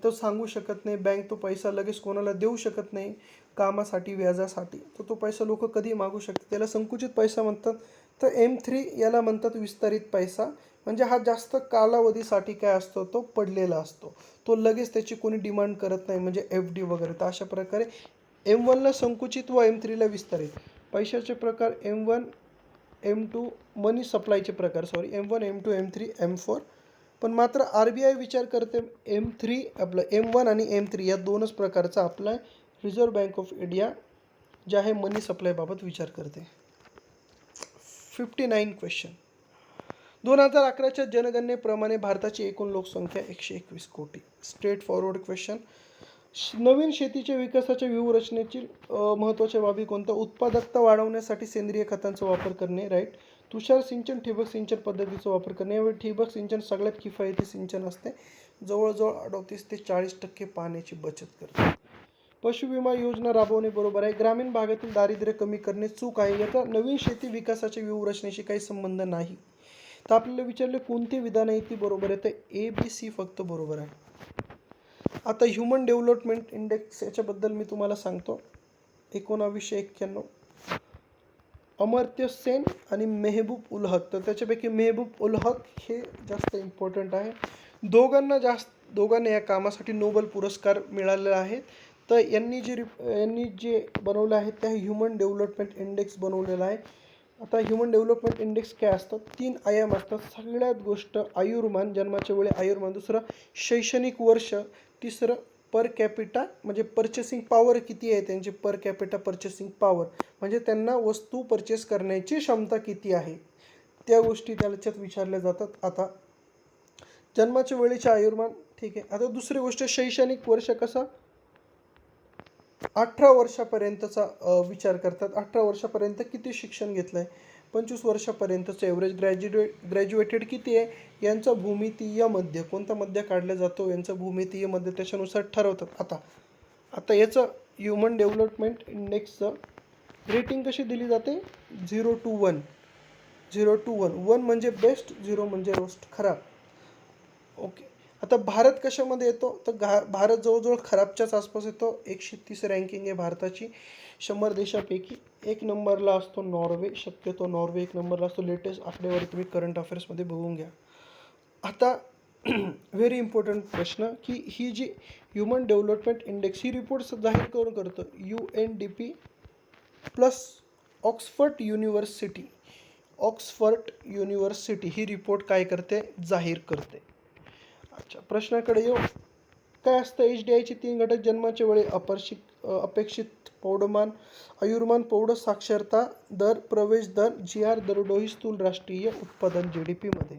तो सांगू शकत नाही बँक, तो पैसा लगेच कोणाला देऊ शकत नाही कामासाठी व्याजासाठी, तर तो पैसा लोक कधीही मागू शकतात, त्याला संकुचित पैसा म्हणतात. तर M3 याला म्हणतात विस्तारित पैसा, म्हणजे हा जास्त कालावधीसाठी काय असतो, तो पडलेला असतो, तो लगेच त्याची कोणी डिमांड करत नाही, म्हणजे FD वगैरे. तर अशा प्रकारे M1ला संकुचित व M3ला विस्तारित. पैशाचे प्रकार M1 M2 मनी सप्लायचे प्रकार, M1 M2 M3 M4. पण मात्र RBI विचार करते M3 आपलं M1 आणि M3 या दोनच प्रकारचा आपला रिझर्व्ह बँक ऑफ इंडिया जे आहे मनी सप्लायबाबत विचार करते. 59 क्वेश्चन. 2011च्या जनगणनेप्रमाणे भारताची एकूण लोकसंख्या 121 कोटी. Straight forward question. नवीन शेतीच्या विकासाच्या व्यूहरचनेची महत्त्वाच्या बाबी कोणत्या? उत्पादकता वाढवण्यासाठी सेंद्रिय खतांचा वापर करणे, राईट. तुषार सिंचन, ठिबक सिंचन पद्धतीचा वापर करणे. यावेळी ठिबक सिंचन सगळ्यात किफायती सिंचन असते, जवळजवळ 38 ते 40% पाण्याची बचत करते. पशु विमा योजना राबवणे बरोबर आहे. ग्रामीण भागातील दारिद्र्य कमी करणे चूक आहे. याचा नवीन शेती विकासाच्या व्यूहरचनेशी काही संबंध नाही. तर आपल्याला विचारले कोणते विधान आहे ती बरोबर आहे, तर ABC फक्त बरोबर आहे. आता ह्युमन डेव्हलपमेंट इंडेक्स याच्याबद्दल मी तुम्हाला सांगतो. 1991. अमर्त्य सेन आणि मेहबूब उल हक. तर त्याच्यापैकी मेहबूब उल हक हे जास्त इम्पॉर्टंट आहे. दोघांना या कामासाठी नोबेल पुरस्कार मिळालेला आहे. तर यांनी जे बनवलं आहे त्या ह्युमन डेव्हलपमेंट इंडेक्स बनवलेला आहे. आता ह्युमन डेव्हलपमेंट इंडेक्स काय असतं? 3 आयाम असतात. सगळ्यात गोष्ट आयुर्मान, जन्माच्या वेळी आयुर्मान. दुसरं शैक्षणिक वर्ष. तिसरं पर कॅपिटा, म्हणजे पर्चेसिंग पॉवर किती आहे त्यांची, पर कॅपिटा पर्चेसिंग पॉवर, म्हणजे त्यांना वस्तू परचेस करण्याची क्षमता किती आहे, त्या गोष्टी त्याच्यात विचारल्या जातात. आता जन्माच्या वेळेचे आयुर्मान ठीक आहे. आता दुसरी गोष्ट शैक्षणिक वर्ष कसं, 18 वर्षापर्यंतचा विचार करतात. 18 वर्षापर्यंत किती शिक्षण घेतलं आहे, 25 वर्षापर्यंतचं एव्हरेज. ग्रॅज्युएटेड किती आहे यांचा भूमितीय मध्य, कोणता मध्य काढला जातो यांचा भूमितीय मध्य, त्याच्यानुसार ठरवतात. आता याचं ह्युमन डेव्हलपमेंट इंडेक्सचं रेटिंग कशी दिली जाते? 0 to 1. 0 to 1. 1 म्हणजे बेस्ट, 0 म्हणजे रोस्ट, खराब. ओके. आता भारत कशामध्ये येतो? तर भारत जवळजवळ खराबच्याच आसपास येतो. 130 रँकिंग आहे भारताची 100 देशापैकी. 1 नंबरला असतो नॉर्वे, शक्यतो नॉर्वे 1 नंबरला असतो. लेटेस्ट आकडेवारी तुम्ही करंट अफेअर्समध्ये बघून घ्या. आता व्हेरी इम्पॉर्टंट प्रश्न, की ही जी ह्युमन डेव्हलपमेंट इंडेक्स ही रिपोर्ट जाहीर करून करतं UNDP प्लस ऑक्सफर्ड युनिव्हर्सिटी ही रिपोर्ट काय करते? जाहीर करते. अच्छा, प्रश्नाकडे येऊ. काय असतं HDIचे 3 घटक? जन्माच्या वेळी अपेक्षित पौढमान, आयुर्मान, पौढ साक्षरता दर, प्रवेश दर, GR दरडोई, स्थूल राष्ट्रीय उत्पादन GDP मध्ये.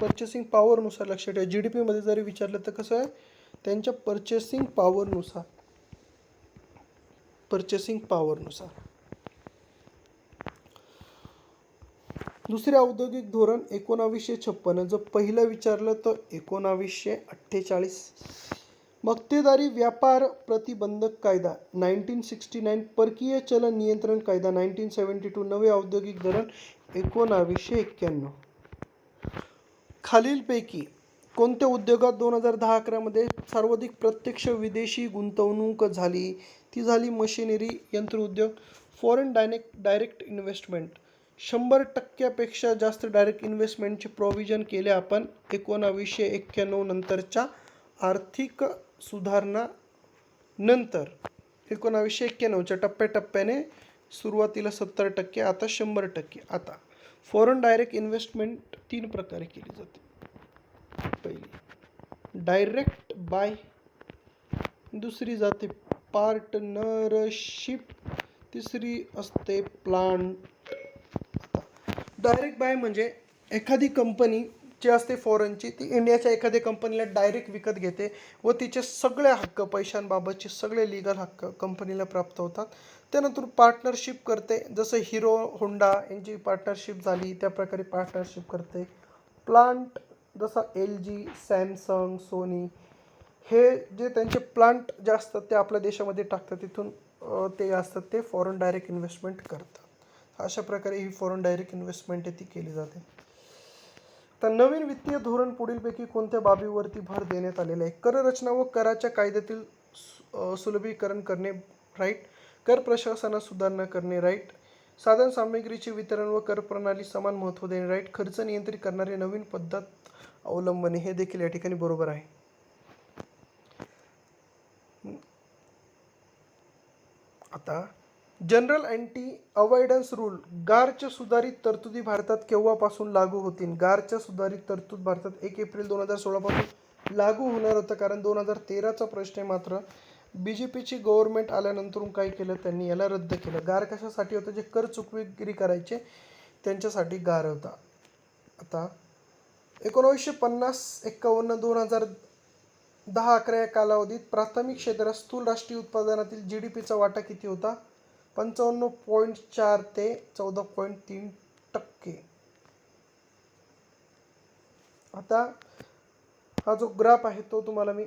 पर्चेसिंग पॉवरनुसार लक्षात ठेवा. GDP मध्ये जरी विचारलं तर कसं आहे, त्यांच्या पर्चेसिंग पॉवरनुसार. दुसरे औद्योगिक धोरण 1956. जर पहिलं विचारलं तर 1948. मक्तेदारी व्यापार प्रतिबंधक कायदा 1969. परकीय चलन नियंत्रण कायदा 1972. नवे औद्योगिक धोरण 1991. खालीलपैकी कोणत्या उद्योगात 2010-11 मध्ये सर्वाधिक प्रत्यक्ष विदेशी गुंतवणूक झाली? ती झाली मशिनरी, यंत्रोद्योग. फॉरेन डायरेक्ट इन्व्हेस्टमेंट 100% जास्त डायरेक्ट इन्व्हेस्टमेंटचे प्रोव्हिजन केले आपण 1991 नंतरच्या आर्थिक सुधारणा नंतर. 1991च्या टप्प्याटप्प्याने सुरुवातीला 70%, आता 100%. आता फॉरेन डायरेक्ट इन्व्हेस्टमेंट 3 प्रकारे केली जाते. पहिली डायरेक्ट बाय, दुसरी जाते पार्टनरशिप, तिसरी असते प्लांट. डायरेक्ट बाय म्हणजे एखादी कंपनी जी असते फॉरेनची, ती इंडियाच्या एखाद्या कंपनीला डायरेक्ट विकत घेते व तिचे सगळे हक्क, पैशांबाबतचे सगळे लिगल हक्क कंपनीला प्राप्त होतात. त्यानंतर पार्टनरशिप करते, जसं हिरो होंडा यांची पार्टनरशिप झाली त्या प्रकारे पार्टनरशिप करते. प्लांट जसं LG, सॅमसंग, सोनी हे जे त्यांचे प्लांट जे असतात ते आपल्या देशामध्ये टाकतात, तिथून ते असतात ते फॉरेन डायरेक्ट इन्व्हेस्टमेंट करतात. अशा प्रकारे ही फॉरेन डायरेक्ट इन्व्हेस्टमेंट आहे ती केली जाते. तर नवीन वित्तीय धोरण पुढीलपैकी कोणत्या बाबीवरती भर देण्यात आलेला आहे? कररचना व कराच्या कायद्यातील सुलभीकरण करणे, राईट. कर प्रशासनात सुधारणा करणे, राईट. साधन सामग्रीचे वितरण व कर प्रणाली समान महत्त्व देणे, राईट. खर्च नियंत्रित करणारी नवीन पद्धत अवलंबणे, हे देखील या ठिकाणी बरोबर आहे. आता जनरल अँटी अवॉइडन्स रूल, गारच्या सुधारित तरतुदी भारतात केव्हापासून लागू होतील? गारच्या सुधारित तरतूद भारतात 1 एप्रिल 2016 पासून लागू होणार होतं, कारण 2013चा प्रश्न आहे. मात्र BJPची गव्हर्नमेंट आल्यानंतर काय केलं, त्यांनी याला रद्द केलं. गार कशासाठी होतं? जे कर चुकवेगिरी करायचे त्यांच्यासाठी गार होता. आता 1950-51-2010-11 या कालावधीत प्राथमिक क्षेत्रात स्थूल राष्ट्रीय उत्पादनातील GDPचा वाटा किती होता? 55.4 ते 14.3%. आता हा जो ग्राफ आहे तो तुम्हाला मी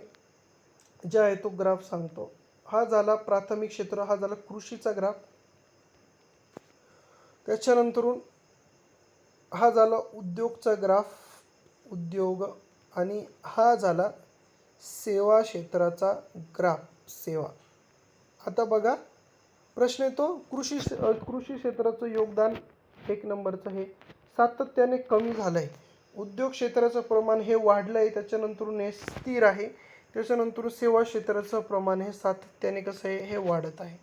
जे आहे तो ग्राफ सांगतो. हा झाला प्राथमिक क्षेत्र, हा झाला कृषीचा ग्राफ. त्याच्यानंतरून हा झाला उद्योगचा ग्राफ, उद्योग. आणि हा झाला सेवा क्षेत्राचा ग्राफ, सेवा. आता बघा प्रश्न येतो, कृषी क्षेत्राचं योगदान 1 नंबरचं हे सातत्याने कमी झालं आहे. उद्योग क्षेत्राचं प्रमाण हे वाढलं आहे, त्याच्यानंतर हे स्थिर आहे. त्याच्यानंतर सेवा क्षेत्राचं प्रमाण हे सातत्याने कसं आहे, हे वाढत आहे.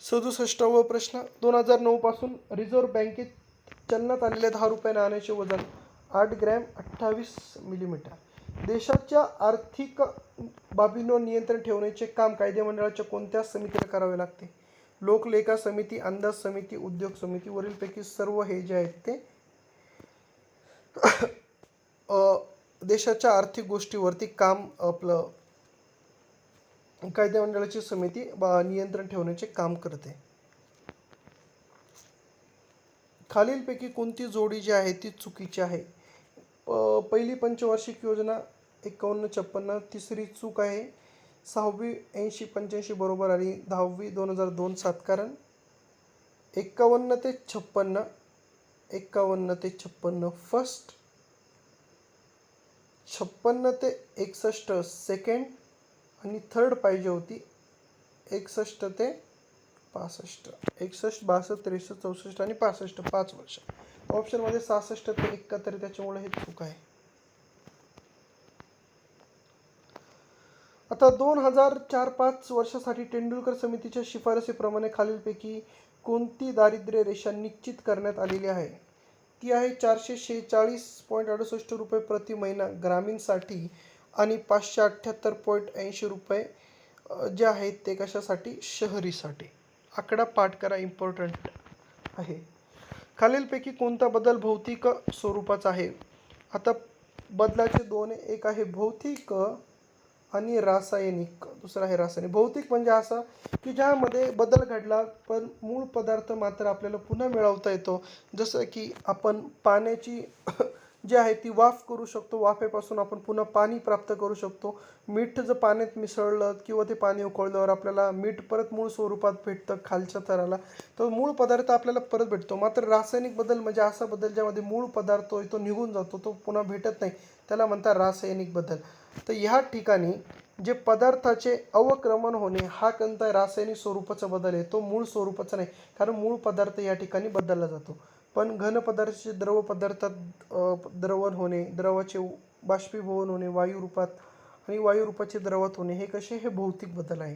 67वा प्रश्न, 2009 पासून रिझर्व्ह बँकेत चलनात आलेल्या 10 रुपये नाण्याचे वजन 8 ग्रॅम 28 मिलीमीटर. देशाच्या आर्थिक बाबींवर नियंत्रण ठेवण्याचे काम कायदेमंडळाच्या कोणत्या समितीला करावे लागते? लोकलेखा समिती, अंदाज समिती, उद्योग समिती. वरीलपैकी सर्व हे जे आहेत ते देशाच्या आर्थिक गोष्टीवरती काम आपलं कायदेमंडळाची समिती नियंत्रण ठेवण्याचे काम करते. खालीलपैकी कोणती जोडी जी आहे ती चुकीची आहे? पहिली पंचवार्षिक योजना 51-56, तिसरी चूक आहे. 6वी 80-85 बरोबर आणि 10वी 2002-7. कारण 51 ते 56 फर्स्ट, 56 ते 61 सेकंड आणि थर्ड पाहिजे होती 61 ते 65. 61, 62, 63, 64 आणि 65 5 वर्ष. ऑप्शनमध्ये 66 ते 71, त्याच्यामुळे हे चूक आहे. आता 2004-5 वर्षासाठी तेंडुलकर समितीच्या शिफारसीप्रमाणे खालीलपैकी कोणती दारिद्र्य रेषा निश्चित करण्यात आलेली आहे? ती आहे 446.68 रुपये प्रति महिना ग्रामीणसाठी आणि 578.80 रुपये जे आहेत ते कशासाठी? शहरीसाठी. आकडा पाठ करा, इम्पॉर्टंट आहे. खालीलपैकी कोणता बदल भौतिक स्वरूपाचा आहे? आता बदलाचे दोन आहे, एक आहे भौतिक आणि रासायनिक, दुसरा आहे रासायनिक. भौतिक म्हणजे असा की ज्यामध्ये बदल घडला पण मूळ पदार्थ मात्र आपल्याला पुन्हा मिळवता येतो. जसं की आपण पाण्याची जी आहे ती वाफ करू शकतो, वाफेपासून आपण पुन्हा पाणी प्राप्त करू शकतो. मीठ जर पाण्यात मिसळलं किंवा ते पाणी उकळल्यावर आपल्याला मीठ परत मूळ स्वरूपात भेटतं खालच्या थराला, तर मूळ पदार्थ आपल्याला परत भेटतो. मात्र रासायनिक बदल म्हणजे असा बदल ज्यामध्ये मूळ पदार्थ तो निघून जातो, तो पुन्हा भेटत नाही, त्याला म्हणतात रासायनिक बदल. तर ह्या ठिकाणी जे पदार्थाचे अवक्रमण होणे हा कोणता रासायनिक स्वरूपाचा बदल आहे, तो मूळ स्वरूपाचा नाही, कारण मूळ पदार्थ या ठिकाणी बदलला जातो. पण घन पदार्थाचे द्रव पदार्थात द्रवण होणे, द्रवाचे बाष्पीभवन होणे वायू रूपात आणि वायू रूपाचे द्रवात होणे, हे कसे? हे भौतिक बदल आहे.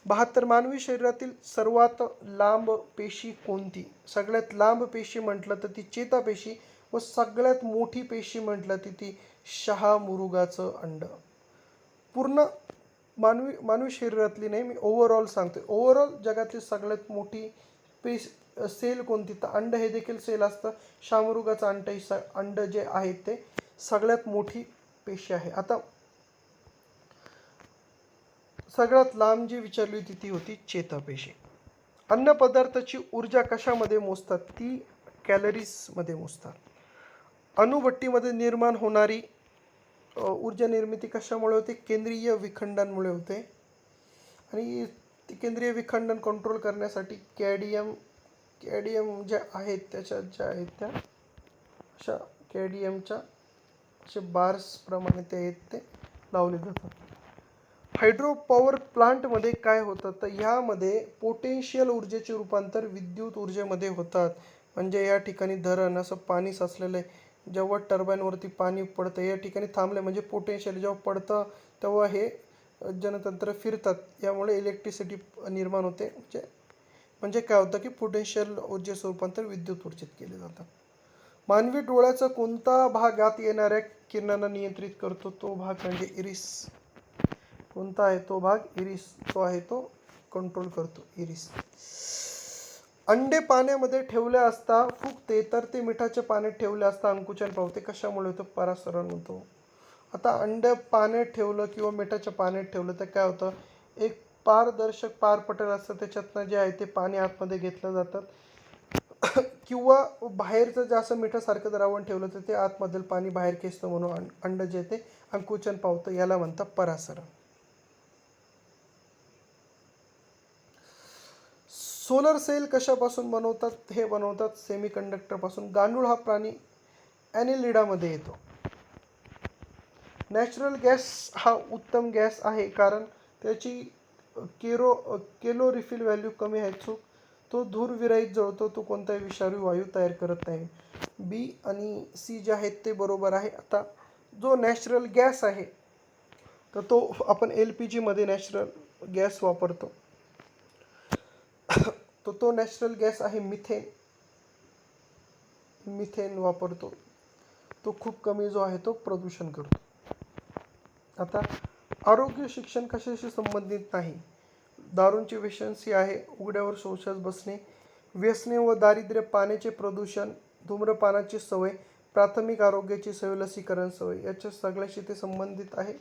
72, मानवी शरीरातील सर्वात लांब पेशी कोणती? सगळ्यात लांब पेशी म्हटलं तर ती चेतापेशी व सगळ्यात मोठी पेशी म्हटलं तर ती शहामुरुगाचं अंड. पूर्ण मानवी शरीरातली नाही, मी ओव्हरऑल सांगतोय. ओव्हरऑल जगातली सगळ्यात मोठी सेल कोणती? तर अंड हे देखील सेल असतं. शहामुरुगाचं अंड जे आहे ते सगळ्यात मोठी पेशी आहे. आता सगळ्यात लांब जी विचारली होती ती होती चेतापेशी. अन्न पदार्थाची ऊर्जा कशामध्ये मोजतात? ती कॅलरीजमध्ये मोजतात. अणुभट्टीमध्ये निर्माण होणारी ऊर्जा निर्मिती कशामुळे होते? केंद्रीय विखंडनामुळे होते. आणि ते केंद्रीय विखंडन कंट्रोल करण्यासाठी कॅडमियम ज्या आहेत त्याच्या ज्या आहेत त्या अशा कॅडमियमच्या असे बार्सप्रमाणे ते आहेत ते लावले जातात. हायड्रो पॉवर प्लांटमध्ये काय होतं तर ह्यामध्ये पोटेन्शियल ऊर्जेचे रूपांतर विद्युत ऊर्जेमध्ये होतात. म्हणजे या ठिकाणी धरण असं पाणी साचलेलं आहे, जेव्हा टर्बाईनवरती पाणी पडतं या ठिकाणी थांबले म्हणजे पोटेन्शियल जेव्हा पडतं तेव्हा हे जनतंत्र फिरतात, यामुळे इलेक्ट्रिसिटी निर्माण होते. म्हणजे काय होतं की पोटेन्शियल ऊर्जेचं रूपांतर विद्युत ऊर्जेत केले जातं. मानवी डोळ्याचा कोणता भाग आत येणाऱ्या किरणांना नियंत्रित करतो? तो भाग म्हणजे इरिस. कोणता आहे तो भाग? इरिस. तो आहे तो कंट्रोल करतो इरिस. अंडे पाण्यामध्ये ठेवले असता फुगते तर ते मिठाच्या पाण्यात ठेवले असता अंकुचन पावते. कशामुळे होतं? परासरण होतो. आता अंड पाण्यात ठेवलं किंवा मिठाच्या पाण्यात ठेवलं तर काय होतं, एक पारदर्शक पारपटल असतं, त्याच्यातनं जे आहे ते पाणी आतमध्ये घेतलं जातं. किंवा बाहेरचं जे असं मिठासारखं जर आपण ठेवलं तर ते आतमधलं पाणी बाहेर खेचतं, म्हणून अंड जे ते अंकुचन पावतं. याला म्हणतात परासरण. सोलर सेल कशापासून बनवतात? हे बनवतात सेमीकंडक्टरपासून. गांडूळ हा प्राणी ॲनिलिडामध्ये येतो. नॅचरल गॅस हा उत्तम गॅस आहे कारण त्याची कॅलोरीफिल व्हॅल्यू कमी आहे. तो धूर विरहित जळतो. तो कोणताही विषारी वायू तयार करत नाही. बी आणि सी जे आहेत ते बरोबर आहे. आता जो नॅचरल गॅस आहे तर तो आपण LPG मध्ये नॅचरल गॅस वापरतो. तो नॅचरल गॅस आहे मिथेन वापरतो. तो खूप कमी जो आहे तो प्रदूषण करतो. आता आरोग्य शिक्षण कशाशी संबंधित नाही? दारूंची व्यसनशी आहे, उघड्यावर शौचास बसणे, व्यसने व दारिद्र्य, पाण्याचे प्रदूषण, धूम्रपानाची सवय, प्राथमिक आरोग्याची सवय, लसीकरण सवय, याच्या सगळ्याशी ते संबंधित आहे.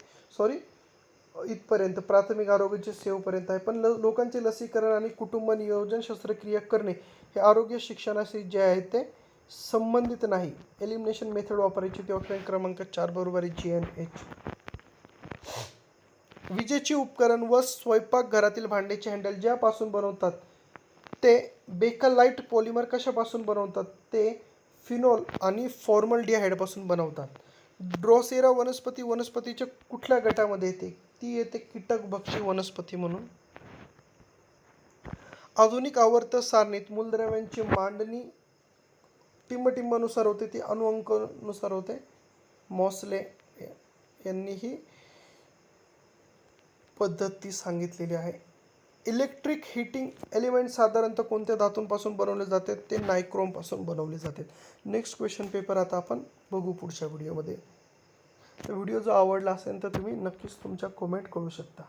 इथपर्यंत प्राथमिक आरोग्याची सेवेपर्यंत आहे. पण लोकांचे लसीकरण आणि कुटुंब नियोजन शस्त्रक्रिया करणे हे आरोग्य शिक्षणाशी जे आहे ते संबंधित नाही. एलिमिनेशन मेथड वापरायची. ते ऑप्शन क्रमांक 4 बरोबर आहे, GNH. विजेची उपकरण व स्वयंपाकघरातील भांड्याचे हँडल ज्यापासून बनवतात ते बेकलाइट पॉलिमर कशापासून बनवतात? ते फिनोल आणि फॉर्मलडिहाइडपासून बनवतात. ड्रोसेरा वनस्पती वनस्पतीच्या कुठल्या गटामध्ये येते? ती येते कीटकभक्षी वनस्पती म्हणून. आधुनिक आवर्त सारणीत मूलद्रव्यांची मांडणी टिंबटिंबानुसार होते, ती अणुअंकानुसार होते. मॉसले यांनी ही पद्धती सांगितलेली आहे. इलेक्ट्रिक हीटिंग एलिमेंट साधारणतः कोणत्या धातूंपासून बनवले जातात? ते नायक्रोमपासून बनवले जातात. नेक्स्ट क्वेश्चन पेपर आता आपण बघू पुढच्या व्हिडिओमध्ये. तर व्हिडिओ जर आवडला असेल तर तुम्ही नक्कीच तुमच्या कमेंट करू शकता.